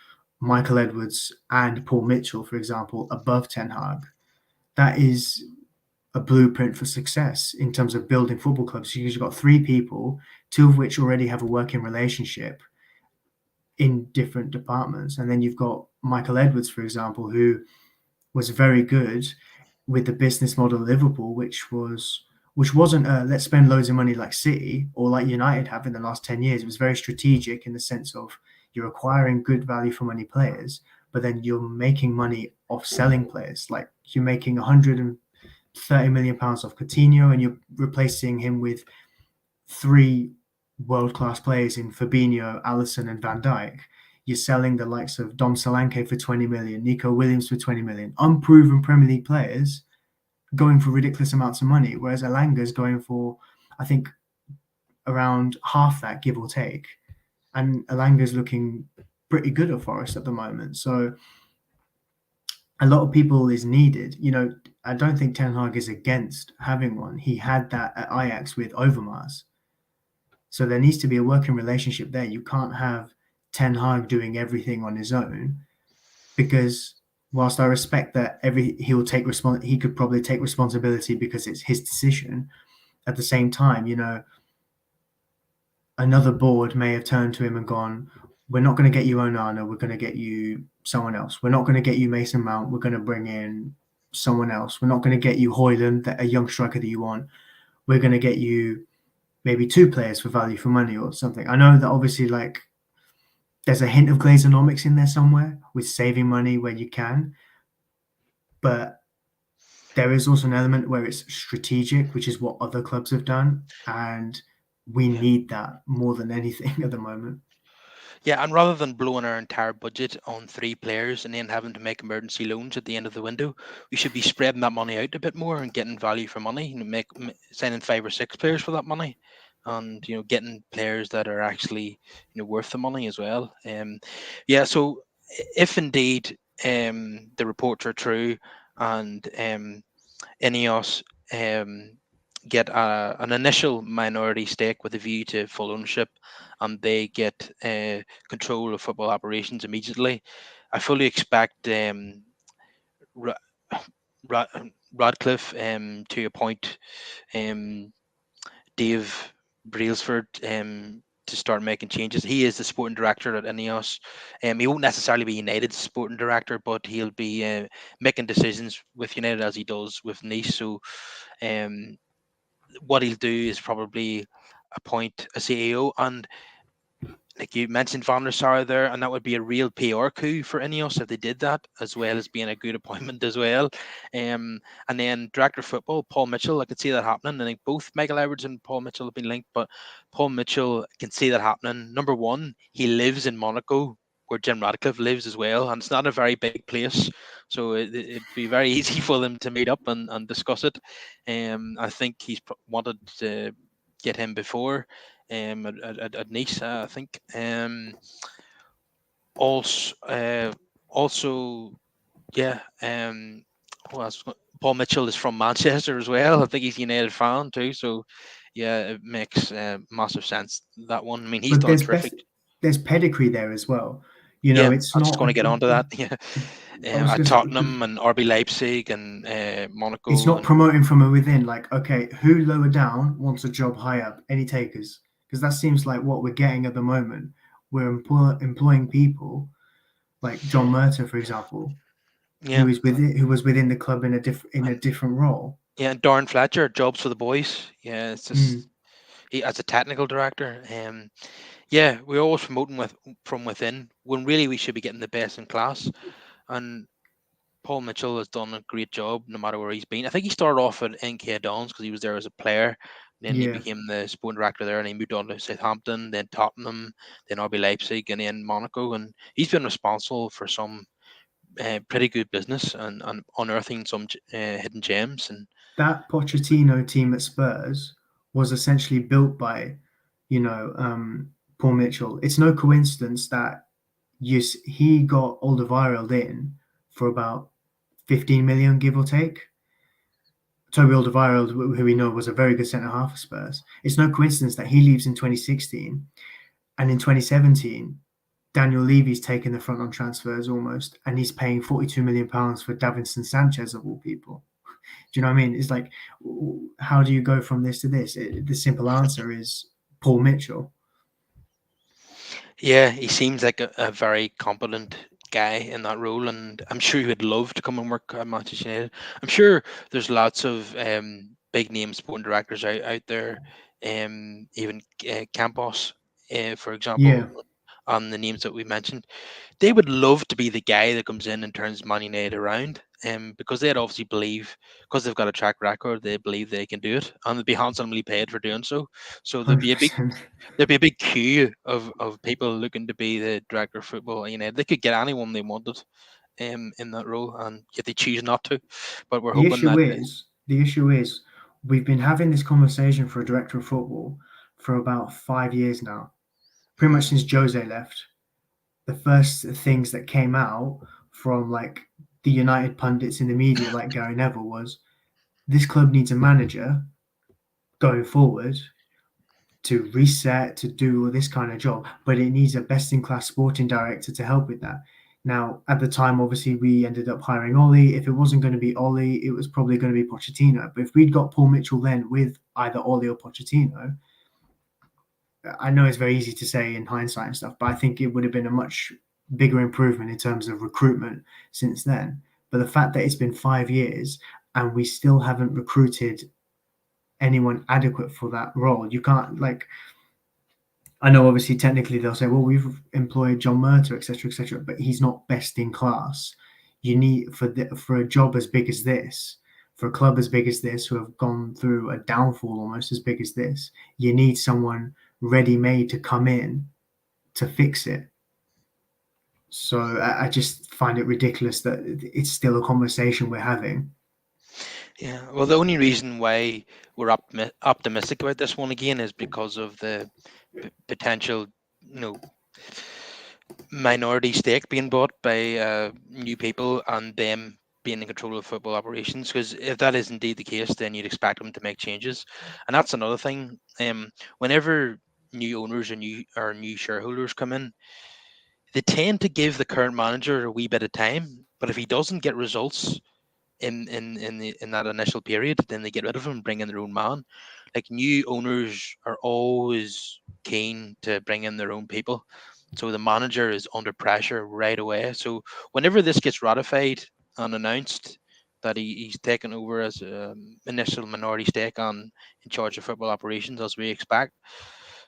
Michael Edwards, and Paul Mitchell, for example, above Ten Hag, that is a blueprint for success in terms of building football clubs. Because you've got three people, two of which already have a working relationship in different departments, and then you've got Michael Edwards, for example, who was very good with the business model of Liverpool, which wasn't let's spend loads of money like City or like United have in the last 10 years. It was very strategic in the sense of you're acquiring good value for money players, but then you're making money off selling players. Like you're making £130 million off Coutinho, and you're replacing him with three world-class players in Fabinho, Alisson, and Van Dijk. You're selling the likes of Dom Solanke for 20 million, Nico Williams for 20 million, unproven Premier League players going for ridiculous amounts of money, whereas Elanga's going for, I think, around half that, give or take. And Elanga's looking pretty good at Forest at the moment. So a lot of people is needed. I don't think Ten Hag is against having one. He had that at Ajax with Overmars. So there needs to be a working relationship there. You can't have Ten Hag doing everything on his own, because whilst I respect that he could probably take responsibility because it's his decision. At the same time, another board may have turned to him and gone, "We're not going to get you Onana. We're going to get you someone else. We're not going to get you Mason Mount. We're going to bring in someone else. We're not going to get you Højlund, a young striker that you want. We're going to get you maybe two players for value for money or something." I know that obviously, like, there's a hint of Glazonomics in there somewhere with saving money where you can, but there is also an element where it's strategic, which is what other clubs have done, and we Yeah. need that more than anything at the moment. Yeah, and rather than blowing our entire budget on three players and then having to make emergency loans at the end of the window, we should be spreading that money out a bit more and getting value for money. Signing five or six players for that money, and getting players that are actually worth the money as well. Yeah. So if indeed the reports are true and Ineos get an initial minority stake with a view to full ownership, and they get control of football operations immediately, I fully expect Ra- Ra- Radcliffe to appoint um, Dave Brailsford to start making changes. He is the sporting director at Ineos. He won't necessarily be United's sporting director, but he'll be making decisions with United as he does with Nice. So um, what he'll do is probably appoint a CEO, and like you mentioned Van der Sar there, and that would be a real PR coup for Ineos if they did that, as well as being a good appointment as well. And then director of football, Paul Mitchell, I could see that happening. I think both Michael Edwards and Paul Mitchell have been linked, but Paul Mitchell can see that happening. Number one, he lives in Monaco, where Jim Radcliffe lives as well, and it's not a very big place, so it'd be very easy for them to meet up and discuss it. I think he's wanted to get him before at Nice, I think. Also, also, yeah. Who else? Paul Mitchell is from Manchester as well. I think he's a United fan too. So, yeah, it makes massive sense, that one. I mean, he's But done a terrific. there's pedigree there as well. Yeah, It's I was just not going to get onto that. I was At going to say Tottenham and RB Leipzig and it's Monaco not and promoting from within. Like, okay, who lower down wants a job high up? Any takers? Because that seems like what we're getting at the moment. We're employing people like John Murta, for example, yeah, who was within the club in a and different role. yeah, Darren Fletcher, jobs for the boys. Yeah, it's just Mm. he, as a technical director. Yeah, we're always promoting from within when really we should be getting the best in class. And Paul Mitchell has done a great job no matter where he's been. I think he started off at NK Dons because he was there as a player. Then he Yeah, became the sporting director there, and he moved on to Southampton, then Tottenham, then RB Leipzig, and then Monaco. And he's been responsible for some pretty good business and unearthing some hidden gems. And that Pochettino team at Spurs was essentially built by, you know, Paul Mitchell. It's no coincidence that he got Alderweireld in for about 15 million, give or take. Toby Alderweireld, who we know was a very good centre half for Spurs. It's no coincidence that he leaves in 2016, and in 2017, Daniel Levy's taken the front on transfers almost, and he's paying £42 million for Davinson Sanchez of all people. Do you know what I mean? It's like, how do you go from this to this? The simple answer is Paul Mitchell. Yeah, he seems like a very competent guy in that role, and I'm sure he would love to come and work at Manchester United. I'm sure there's lots of big name sporting directors out there, even Campos, for example, Yeah, on the names that we mentioned. They would love to be the guy that comes in and turns Man United around. Because they'd obviously believe, because they've got a track record, they believe they can do it, and they'd be handsomely paid for doing so. So 100%. there'd be a big queue of people looking to be the director of football at United. They could get anyone they wanted in that role, and yet they choose not to. But we're The hoping issue that is, the issue is, we've been having this conversation for a director of football for about 5 years now, pretty much mm, since Jose left. The first things that came out from like the United pundits in the media, like Gary Neville, was this club needs a manager going forward to reset, to do all this kind of job, but it needs a best in class sporting director to help with that. Now, at the time, obviously, we ended up hiring Ollie. If it wasn't going to be Ollie, it was probably going to be Pochettino. But if we'd got Paul Mitchell then with either Ollie or Pochettino, I know it's very easy to say in hindsight and stuff, but I think it would have been a much bigger improvement in terms of recruitment since then. But the fact that it's been 5 years and we still haven't recruited anyone adequate for that role, you can't like. I know, obviously, technically they'll say, "Well, we've employed John Murter, etc., etc.," but he's not best in class. You need for a job as big as this, for a club as big as this, who have gone through a downfall almost as big as this. You need someone ready-made to come in to fix it. So I just find it ridiculous that it's still a conversation we're having. yeah. Well, the only reason why we're optimistic about this one again is because of the potential, you know, minority stake being bought by new people and them being in control of football operations. Because if that is indeed the case, then you'd expect them to make changes, and that's another thing. Whenever new owners or new shareholders come in, they tend to give the current manager a wee bit of time. But if he doesn't get results in that initial period, then they get rid of him and bring in their own man. Like new owners are always keen to bring in their own people, so the manager is under pressure right away. So whenever this gets ratified and announced that he's taken over as initial minority stake on in charge of football operations, as we expect,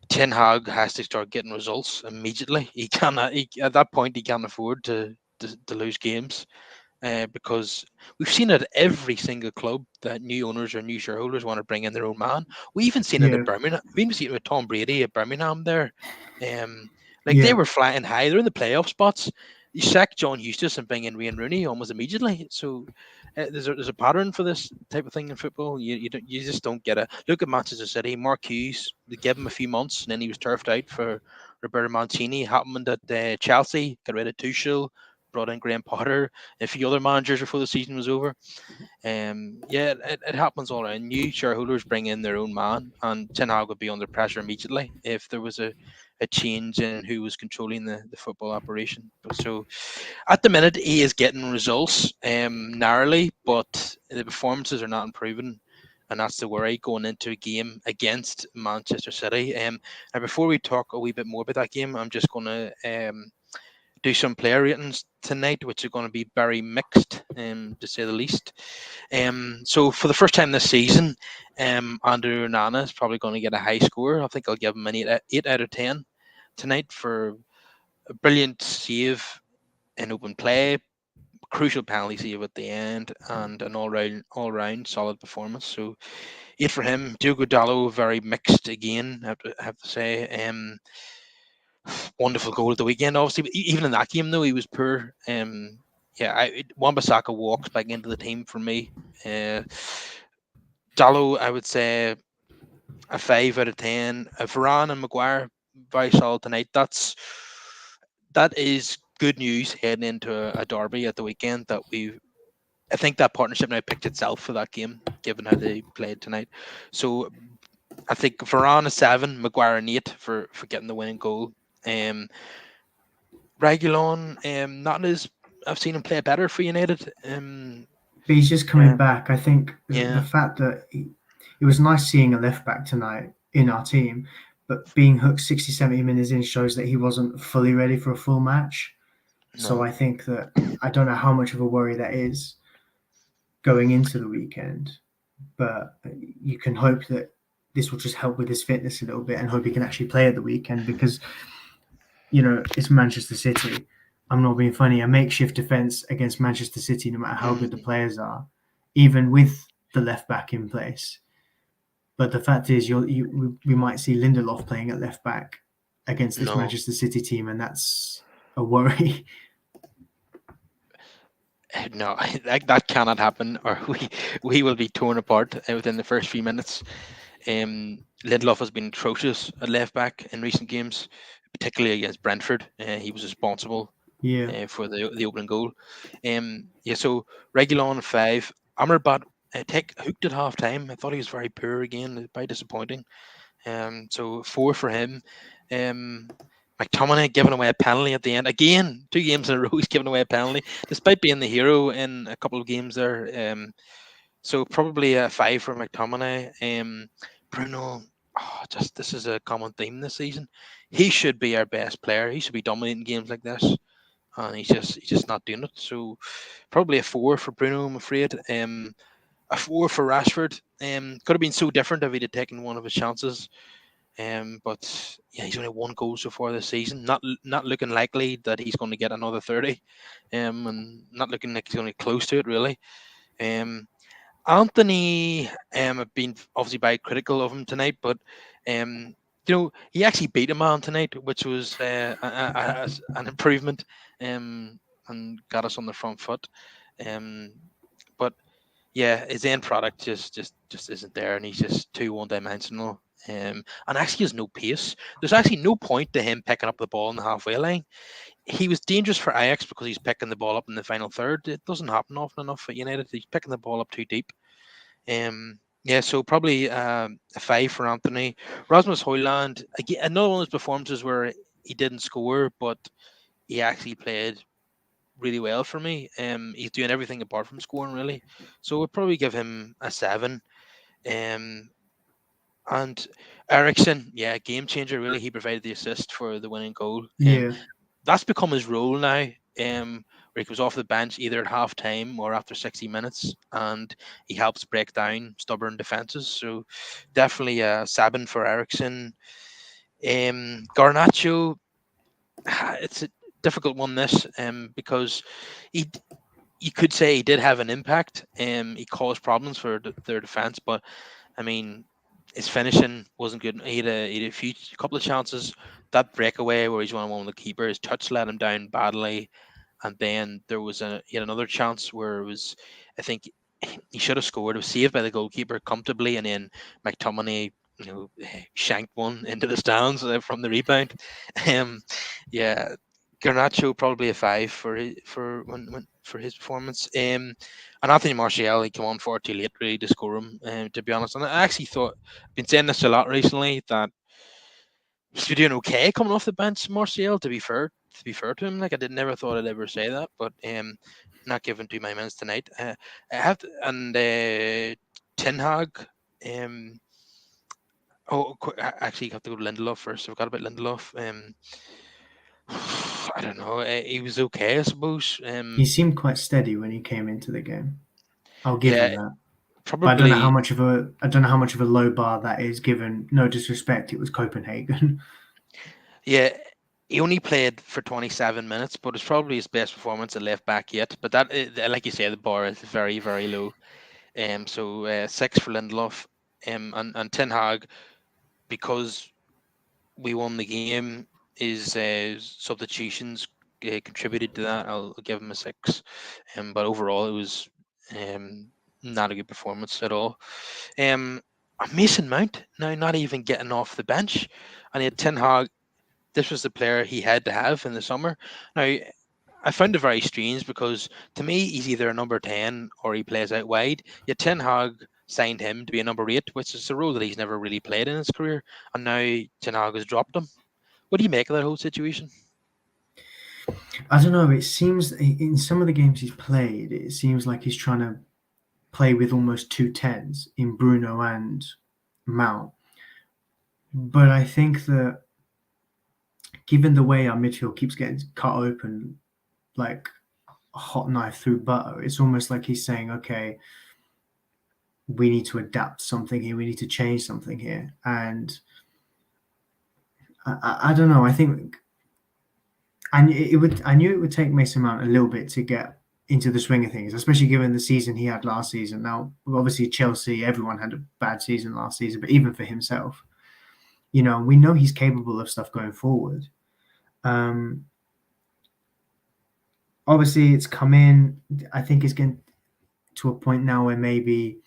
Ten Hag has to start getting results immediately. He cannot. At that point, he can't afford to lose games because we've seen it at every single club that new owners or new shareholders want to bring in their own man. We even seen it Yeah, at Birmingham. We even seen it with Tom Brady at Birmingham there. Um, like they yeah, were flying high. They're in the playoff spots. You sack John Eustace and bring in Wayne Rooney almost immediately. So there's a pattern for this type of thing in football. You just don't get it. Look at Manchester City. Mark Hughes. They gave him a few months and then he was turfed out for Roberto Mancini. Happened at Chelsea. Got rid of Tuchel. Brought in Graham Potter, a few other managers before the season was over. Yeah, it happens all around. New shareholders bring in their own man, and Ten Hag would be under pressure immediately if there was a change in who was controlling the football operation. So at the minute, he is getting results narrowly, but the performances are not improving. And that's the worry going into a game against Manchester City. And before we talk a wee bit more about that game, I'm just going to do some player ratings tonight, which are going to be very mixed, to say the least. So for the first time this season, Andrew Onana is probably going to get a high score. I think I'll give him an 8 out of 10 tonight for a brilliant save in open play, crucial penalty save at the end, and an all round solid performance. So 8 for him. Diogo Dallo very mixed again. I have to say. Wonderful goal at the weekend. Obviously, but even in that game though, he was poor. Yeah, Wan-Bissaka walks back into the team for me. Uh, Dallo, I would say a 5 out of 10. Varane and Maguire very solid tonight. That is good news heading into a derby at the weekend. I think that partnership now picked itself for that game, given how they played tonight. So I think Varane a 7, Maguire an 8 for getting the winning goal. Um, Regulon, not as I've seen him play better for United. but he's just coming Yeah, back. I think the yeah, fact that it was nice seeing a left back tonight in our team, but being hooked 60, 70 minutes in shows that he wasn't fully ready for a full match. So no. I think that I don't know how much of a worry that is going into the weekend, but you can hope that this will just help with his fitness a little bit and hope he can actually play at the weekend because, it's Manchester City. I'm not being funny. A makeshift defence against Manchester City, no matter how good the Mm, players are, even with the left back in place. But the fact is, we might see Lindelof playing at left back against this no. Manchester City team, and that's a worry. No, that cannot happen, or we will be torn apart within the first few minutes. Lindelof has been atrocious at left back in recent games, particularly against Brentford. He was responsible Yeah, for the opening goal. Yeah, so Regulon 5. Amrabat take hooked at half time. I thought he was very poor again, quite disappointing. So 4 for him. Um, McTominay giving away a penalty at the end again. 2 games in a row, he's giving away a penalty, despite being the hero in a couple of games there. So probably a 5 for McTominay. Bruno, just this is a common theme this season. He should be our best player. He should be dominating games like this, and he's just not doing it. So probably a 4 for Bruno, I'm afraid. A 4 for Rashford. Could have been so different if he'd have taken one of his chances. But yeah, he's only 1 goal so far this season. Not looking likely that he's going to get another 30. And not looking like he's going to be close to it really. Um, Anthony, I've been obviously very critical of him tonight, but he actually beat a man tonight, which was an improvement, and got us on the front foot. Um, but yeah, his end product just isn't there, and he's just too one dimensional. And actually has no pace. There's actually no point to him picking up the ball in the halfway line. He was dangerous for Ajax because he's picking the ball up in the final third. It doesn't happen often enough at United. He's picking the ball up too deep. Yeah, so probably a 5 for Anthony. Rasmus Højlund, again, another one of those performances where he didn't score, but he actually played really well for me. He's doing everything apart from scoring, really. So we'll probably give him a 7. Um, and Ericsson, yeah, game changer, really. He provided the assist for the winning goal. yeah. That's become his role now. Where he goes off the bench either at half time or after 60 minutes, and he helps break down stubborn defenses. So definitely a Sabin for Ericsson. Garnacho, it's a difficult one this, because he you could say he did have an impact. He caused problems for their defense, but I mean, his finishing wasn't good. He had a couple of chances. That breakaway where he's 1-on-1 with the keeper, his touch let him down badly. And then he had another chance where it was, I think he should have scored. It was saved by the goalkeeper comfortably, and then McTominay, shanked one into the stands from the rebound. Um, yeah, Garnacho probably a 5 for his performance. And Anthony Martial, he came on far too late really to score him. To be honest, and I actually thought I've been saying this a lot recently that he's been doing okay coming off the bench, Martial. To be fair to him, like I did never thought I'd ever say that, but not given 2 minutes tonight. I have to, and Ten Hag. Um, actually, you have to go to Lindelof first. I forgot about Lindelof. I don't know. He was okay, I suppose. He seemed quite steady when he came into the game. I'll give Yeah, him that. But probably. I don't know how much of a low bar that is. Given no disrespect, it was Copenhagen. Yeah, he only played for 27 minutes, but it's probably his best performance at left back yet. But like you say, the bar is very, very low. So 6 for Lindelof. And Ten Hag, because we won the game, his substitutions contributed to that. I'll give him a 6. But overall, it was um, not a good performance at all. Um, Mason Mount now not even getting off the bench, and he had Ten Hag. This was the player he had to have in the summer. Now, I found it very strange because to me, he's either a number 10 or he plays out wide. Yet Ten Hag signed him to be a number 8, which is a role that he's never really played in his career. And now Ten Hag has dropped him. What do you make of that whole situation? I don't know. It seems in some of the games he's played, it seems like he's trying to. play with almost two tens in Bruno and Mount. But I think that given the way our midfield keeps getting cut open like a hot knife through butter, it's almost like he's saying, okay, we need to adapt something here, we need to change something here. And I don't know, I think I knew it would take Mason Mount a little bit to get into the swing of things, especially given the season he had last season. Now, obviously Chelsea, everyone had a bad season last season, but even for himself, we know he's capable of stuff going forward. Um, Obviously, it's come in. I think it's getting to a point now where maybe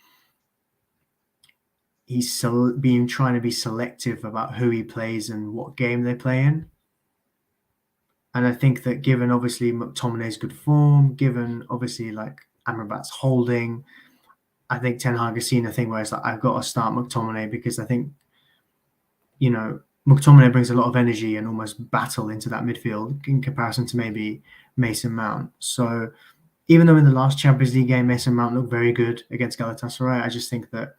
he's being trying to be selective about who he plays and what game they play in. And I think that given obviously McTominay's good form, given obviously like Amrabat's holding, I think Ten Hag has seen a thing where it's like, I've got to start McTominay because I think, McTominay brings a lot of energy and almost battle into that midfield in comparison to maybe Mason Mount. So even though in the last Champions League game, Mason Mount looked very good against Galatasaray, I just think that,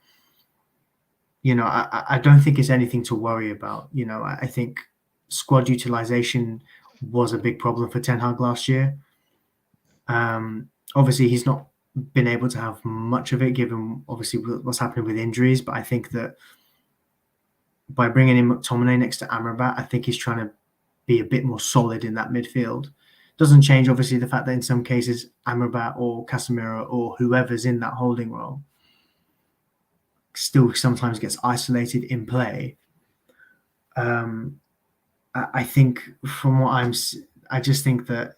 I don't think it's anything to worry about. I think squad utilization was a big problem for Ten Hag last year. Obviously, he's not been able to have much of it given obviously what's happening with injuries, but I think that by bringing in McTominay next to Amrabat, I think he's trying to be a bit more solid in that midfield. Doesn't change obviously the fact that in some cases Amrabat or Casemiro or whoever's in that holding role still sometimes gets isolated in play. I think from what I just think that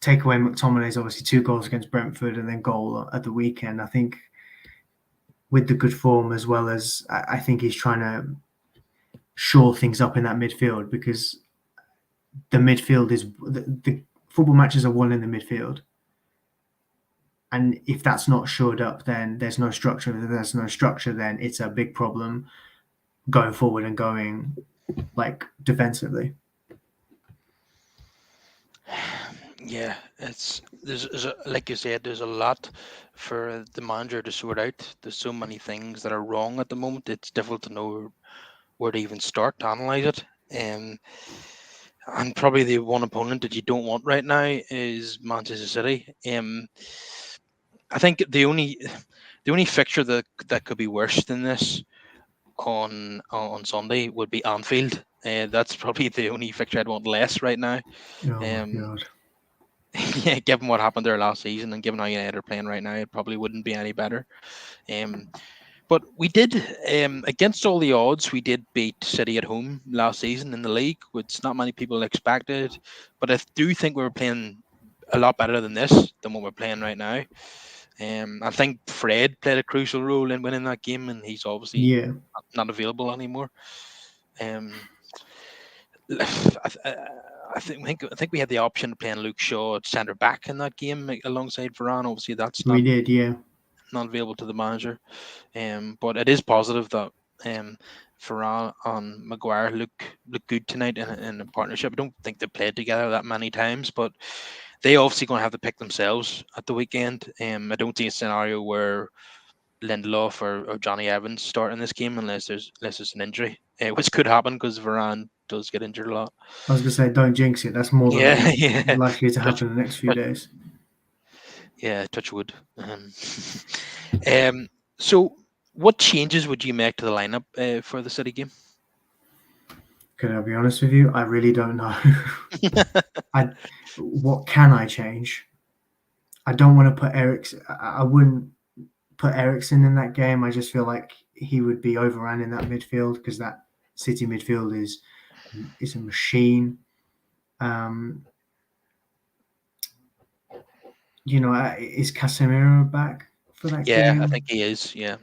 take away McTominay's obviously 2 goals against Brentford and then goal at the weekend. I think with the good form as well as I think he's trying to shore things up in that midfield because the midfield is the football matches are won in the midfield. And if that's not shored up, then there's no structure. If there's no structure, then it's a big problem going forward and going like defensively. Yeah, there's like you said, there's a lot for the manager to sort out. There's so many things that are wrong at the moment. It's difficult to know where to even start to analyze it. And probably the one opponent that you don't want right now is Manchester City. I think the only fixture that could be worse than this on Sunday would be Anfield. That's probably the only fixture I'd want less right now. Oh my god. Yeah, given what happened there last season and given how United are playing right now, it probably wouldn't be any better. But we did, against all the odds, we did beat City at home last season in the league, which not many people expected. But I do think we were playing a lot better than this, than what we're playing right now. I think Fred played a crucial role in winning that game, and he's obviously not available anymore. I think we had the option of playing Luke Shaw at centre back in that game alongside Varane. Obviously, that's not not available to the manager. But it is positive that Varane and Maguire look good tonight in a partnership. I don't think they played together that many times, but they obviously going to have to pick themselves at the weekend. I don't see a scenario where Lindelof or Johnny Evans start in this game unless there's an injury, which could happen because Varane does get injured a lot. I was going to say, don't jinx it. That's more than likely to happen in the next few days. Yeah, touch wood. So, what changes would you make to the lineup for the City game? Can I be honest with you? I really don't know. What can I change? I don't want to put Eriksen. I wouldn't put Eriksen in that game. I just feel like he would be overrun in that midfield because that City midfield is a machine. Is Casemiro back for that game? Yeah, I think he is. Yeah.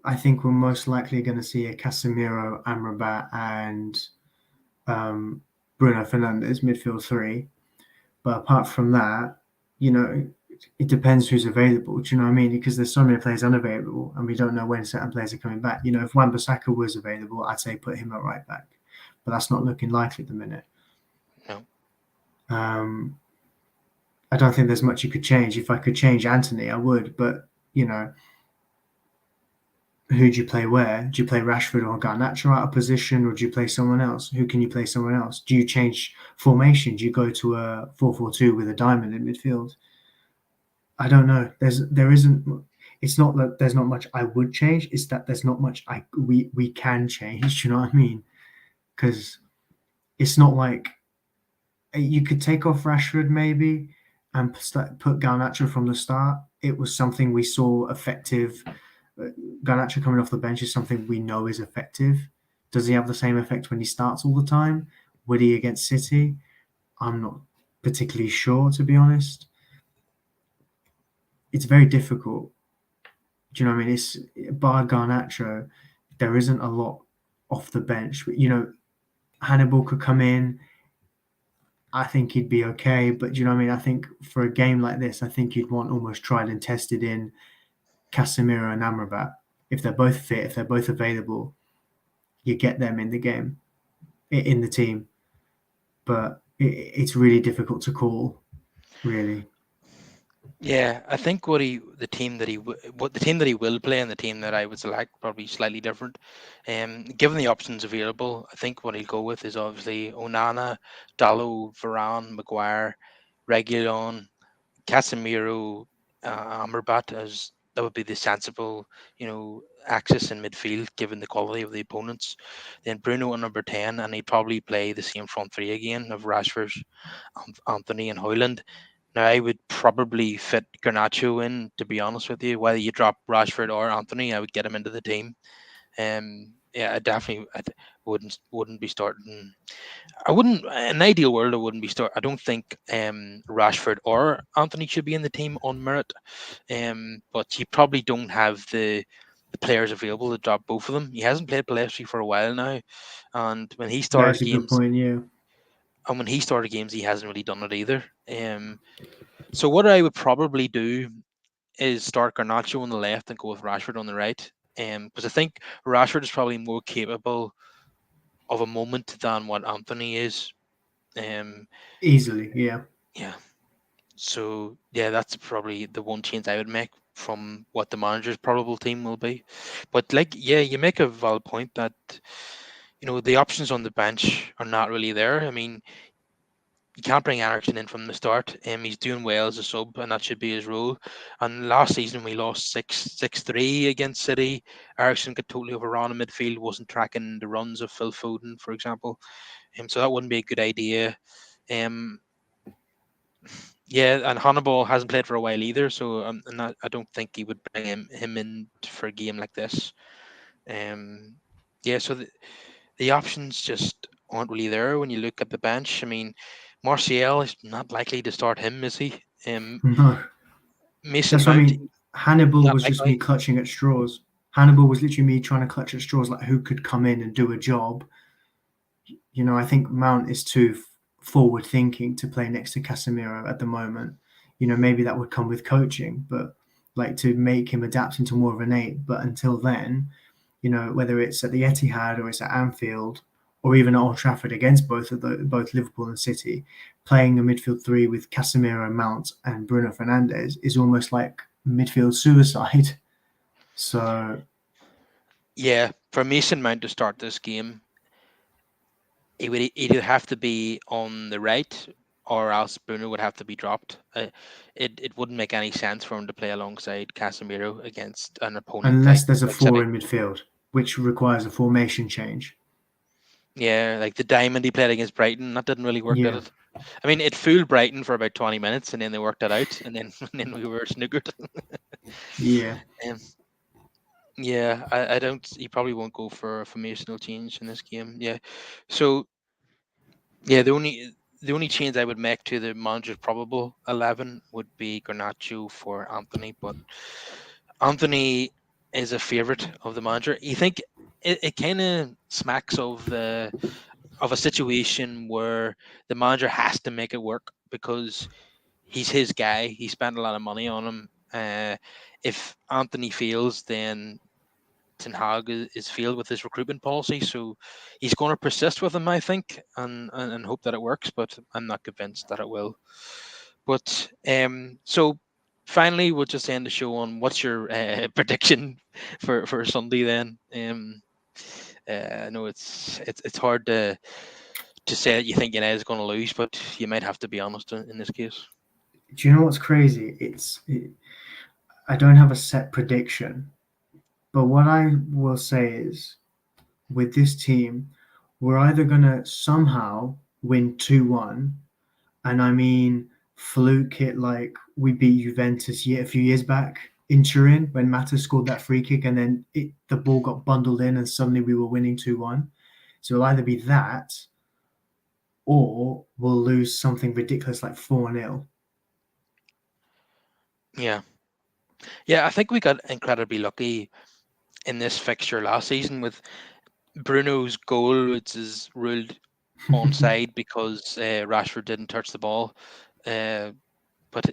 I think we're most likely going to see a Casemiro, Amrabat, and Bruno Fernandes midfield 3. But apart from that, it depends who's available. Do you know what I mean? Because there's so many players unavailable, and we don't know when certain players are coming back. If Wan-Bissaka was available, I'd say put him at right back, but that's not looking likely at the minute. No. I don't think there's much you could change. If I could change Anthony, I would, but You know, who do you play where? Do you play Rashford or Garnacho out of position, or do you play someone else? Who can you play someone else? Do you change formation? Do you go to a 4-4-2 with a diamond in midfield? I don't know. There isn't. It's not that there's not much I would change. It's that there's not much we can change. Do you know what I mean? Because it's not like you could take off Rashford maybe and put Garnacho from the start. It was something we saw effective. Garnacho coming off the bench is something we know is effective. Does he have the same effect when he starts all the time? Would he against City? I'm not particularly sure, to be honest. It's very difficult. Do you know what I mean? It's bar Garnacho, there isn't a lot off the bench. You know, Hannibal could come in. I think he'd be okay, but do you know what I mean? I think for a game like this, I think you'd want almost tried and tested in Casemiro and Amrabat. If they're both fit, if they're both available, you get them in the game, in the team. But it's really difficult to call, really. Yeah, I think the team that what the team that he will play and the team that I would select probably slightly different. Given the options available, I think what he'll go with is obviously Onana, Dallo, Varane, Maguire, Reguilon, Casemiro, Amrabat, as that would be the sensible, axis in midfield given the quality of the opponents. Then Bruno at number 10, and he'd probably play the same front three again of Rashford, Anthony, and Hoyland. Now, I would probably fit Garnacho in, to be honest with you. Whether you drop Rashford or Anthony, I would get him into the team. Yeah, I wouldn't be starting. I wouldn't. In an ideal world, I wouldn't be start. I don't think Rashford or Anthony should be in the team on merit. But you probably don't have the players available to drop both of them. He hasn't played Palestri for a while now, and That's a good point, yeah. when he started games, he hasn't really done it either. So what I would probably do is start Garnacho on the left and go with Rashford on the right. Because I think Rashford is probably more capable of a moment than what Anthony is. Um, Easily, yeah. yeah. So yeah, that's probably the one change I would make from what the manager's probable team will be. But like, yeah, you make a valid point that the options on the bench are not really there. I mean, you can't bring Ericsson in from the start. He's doing well as a sub, and that should be his role. And last season we lost 6-3 against City. Ericsson got totally overrun in midfield, wasn't tracking the runs of Phil Foden, for example. So that wouldn't be a good idea. Um, yeah, and Hannibal hasn't played for a while either, so I don't think he would bring him in for a game like this. Um, yeah, so the options just aren't really there when you look at the bench. I mean, Martial is not likely to start him, is he? No, Mason that's what I Mount, mean. Hannibal not was just me likely. clutching at straws. Hannibal was literally me trying to clutch at straws, like who could come in and do a job. You know, I think Mount is too forward thinking to play next to Casemiro at the moment. You know, maybe that would come with coaching, but like to make him adapt into more of an eight. But until then, you know, whether it's at the Etihad or it's at Anfield or even at Old Trafford against both Liverpool and City, playing a midfield three with Casemiro, Mount, and Bruno Fernandes is almost like midfield suicide. So Yeah, for Mason Mount to start this game, he would either have to be on the right or else Bruno would have to be dropped. It wouldn't make any sense for him to play alongside Casemiro against an opponent like unless there's a like four City. in midfield, which requires a formation change. Yeah, like the diamond he played against Brighton, that didn't really work, did Yeah, it? I mean, it fooled Brighton for about 20 minutes, and then they worked it out, and then and then we were snookered. yeah. um, yeah, I don't. He probably won't go for a formational change in this game. Yeah, so yeah, the only change I would make to the manager's probable 11 would be Garnacho for Anthony, but Anthony is a favorite of the manager. You think it kind of smacks of a situation where the manager has to make it work because he's his guy. He spent a lot of money on him. If Anthony fails, then Ten Hag is failed with his recruitment policy, so he's going to persist with him, I think, and hope that it works. But I'm not convinced that it will. But so finally, we'll just end the show on what's your prediction for Sunday then. I know it's hard to say that you think United is going to lose, but you might have to be honest in this case. Do you know what's crazy? I don't have a set prediction, but what I will say is with this team, we're either going to somehow win 2-1, and I mean fluke it like we beat Juventus a few years back in Turin when Mata scored that free kick and then the ball got bundled in and suddenly we were winning 2-1. So it'll either be that or we'll lose something ridiculous like 4-0. Yeah, yeah. I think we got incredibly lucky in this fixture last season with Bruno's goal, which is ruled onside because Rashford didn't touch the ball. Uh, but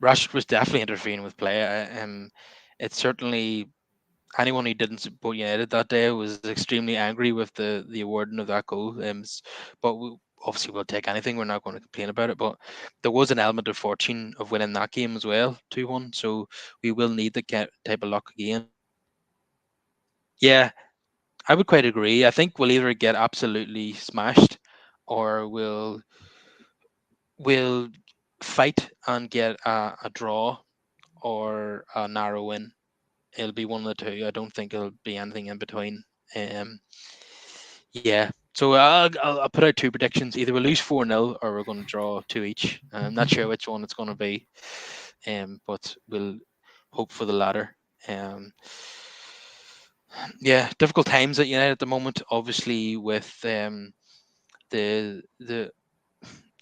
Rashford was definitely interfering with play. It's certainly anyone who didn't support United that day was extremely angry with the awarding of that goal. But obviously we'll take anything. We're not going to complain about it. But there was an element of fortune of winning that game as well, 2-1. So we will need the type of luck again. Yeah, I would quite agree. I think we'll either get absolutely smashed, or we'll fight and get a draw or a narrow win. It'll be one of the two. I don't think it'll be anything in between. Um, yeah. So I'll put out two predictions. Either we'll lose 4-0 or we're going to draw two each. I'm not sure which one it's going to be, but we'll hope for the latter. Um, yeah, difficult times at United at the moment. Obviously, with the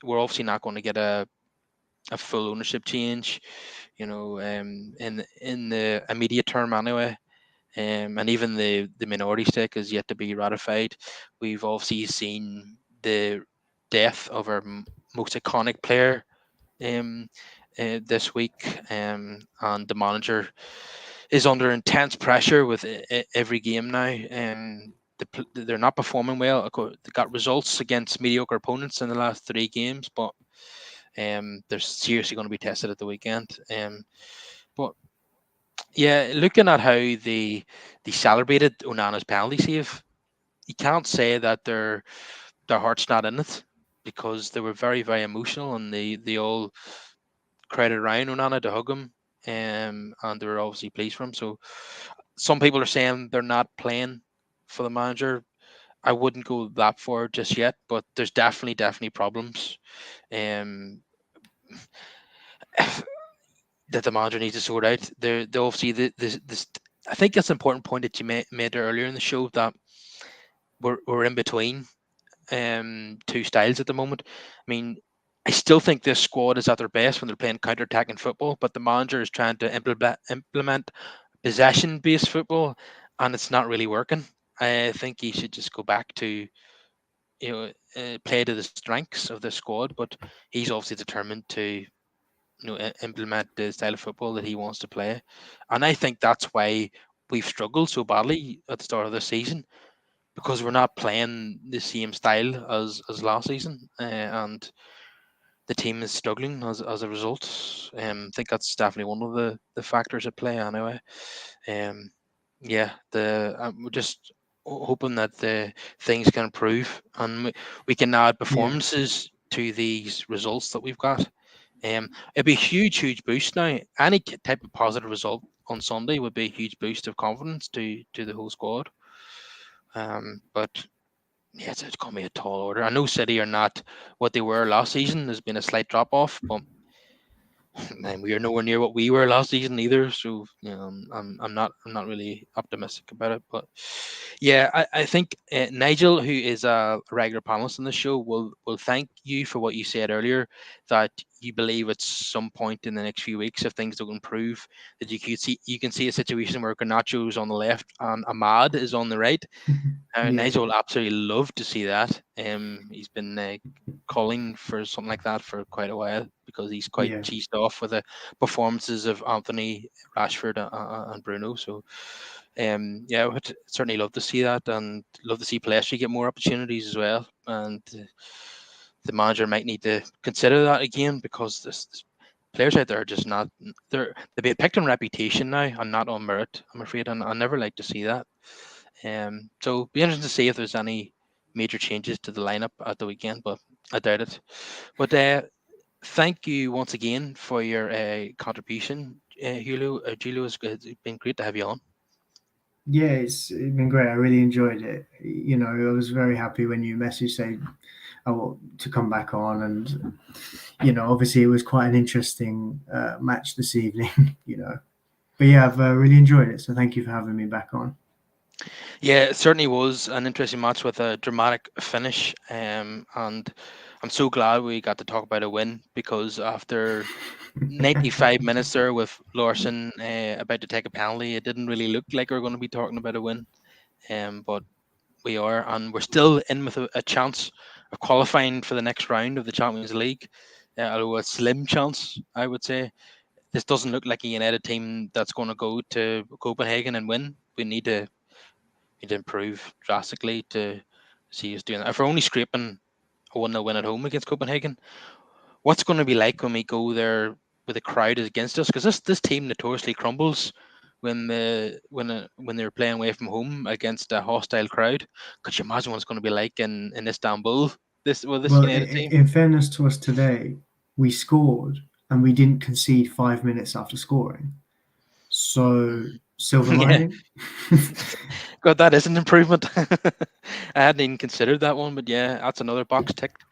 we're obviously not going to get a full ownership change, in the immediate term anyway. And even the minority stake is yet to be ratified. We've obviously seen the death of our most iconic player um, this week, and the manager is under intense pressure with every game now. They're not performing well. They got results against mediocre opponents in the last three games, but they're seriously going to be tested at the weekend. But yeah, looking at how they celebrated Onana's penalty save, you can't say that their heart's not in it, because they were very, very emotional and they all crowded around Onana to hug him, and they were obviously pleased for him. So some people are saying they're not playing for the manager. I wouldn't go that far just yet, but there's definitely problems. Um, that the manager needs to sort out. They obviously this. I think that's an important point that you made earlier in the show, that we're in between two styles at the moment. I mean, I still think this squad is at their best when they're playing counter-attacking football, but the manager is trying to implement possession-based football, and it's not really working. I think he should just go back to play to the strengths of the squad, but he's obviously determined to implement the style of football that he wants to play. And I think that's why we've struggled so badly at the start of the season, because we're not playing the same style as last season, and the team is struggling as a result. I think that's definitely one of the factors at play anyway. Um, yeah, we're just hoping that the things can improve and we can add Yeah. performances to these results that we've got. It'd be a huge boost now. Any type of positive result on Sunday would be a huge boost of confidence to the whole squad. But yeah, it's going to be a tall order. I know City are not what they were last season. There's been a slight drop off, but and we are nowhere near what we were last season either. So I'm not really optimistic about it. But yeah, I think Nigel, who is a regular panelist on the show, will thank you for what you said earlier, that you believe at some point in the next few weeks, if things don't improve, that you can see a situation where Garnacho is on the left and Ahmad is on the right. Yeah. Nigel will absolutely love to see that. He's been calling for something like that for quite a while, because he's quite Yeah. cheesed off with the performances of Anthony, Rashford, and Bruno. So, yeah, I would certainly love to see that, and love to see Pellistri get more opportunities as well. And the manager might need to consider that again, because this players out there are just not. They be picked on reputation now and not on merit. I'm afraid, and I never like to see that. So be interesting to see if there's any major changes to the lineup at the weekend, but I doubt it. But thank you once again for your contribution, Julio. Julio, it's been great to have you on. Yeah, it's been great. I really enjoyed it. You know, I was very happy when you messaged saying I want to come back on, and you know, obviously it was quite an interesting match this evening. You know, but yeah, I've really enjoyed it. So thank you for having me back on. Yeah, it certainly was an interesting match with a dramatic finish. And I'm so glad we got to talk about a win because after 95 minutes there with Larson about to take a penalty, it didn't really look like we were going to be talking about a win. But we are, and we're still in with a chance of qualifying for the next round of the Champions League. Although a slim chance, I would say. This doesn't look like a United team that's going to go to Copenhagen and win. We need to improve drastically to see us doing that. If we're only scraping a 1-0 win at home against Copenhagen, what's going to be like when we go there with the crowd is against us? Because this team notoriously crumbles when they're playing away from home against a hostile crowd. Could you imagine what it's going to be like in Istanbul? This Well, United team. in fairness to us today, we scored and we didn't concede 5 minutes after scoring. So silver Yeah, lining. God, that is an improvement. I hadn't even considered that one, but yeah, that's another box ticked.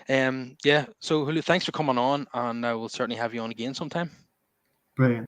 Yeah. So Julio, thanks for coming on, and I will certainly have you on again sometime. Brilliant.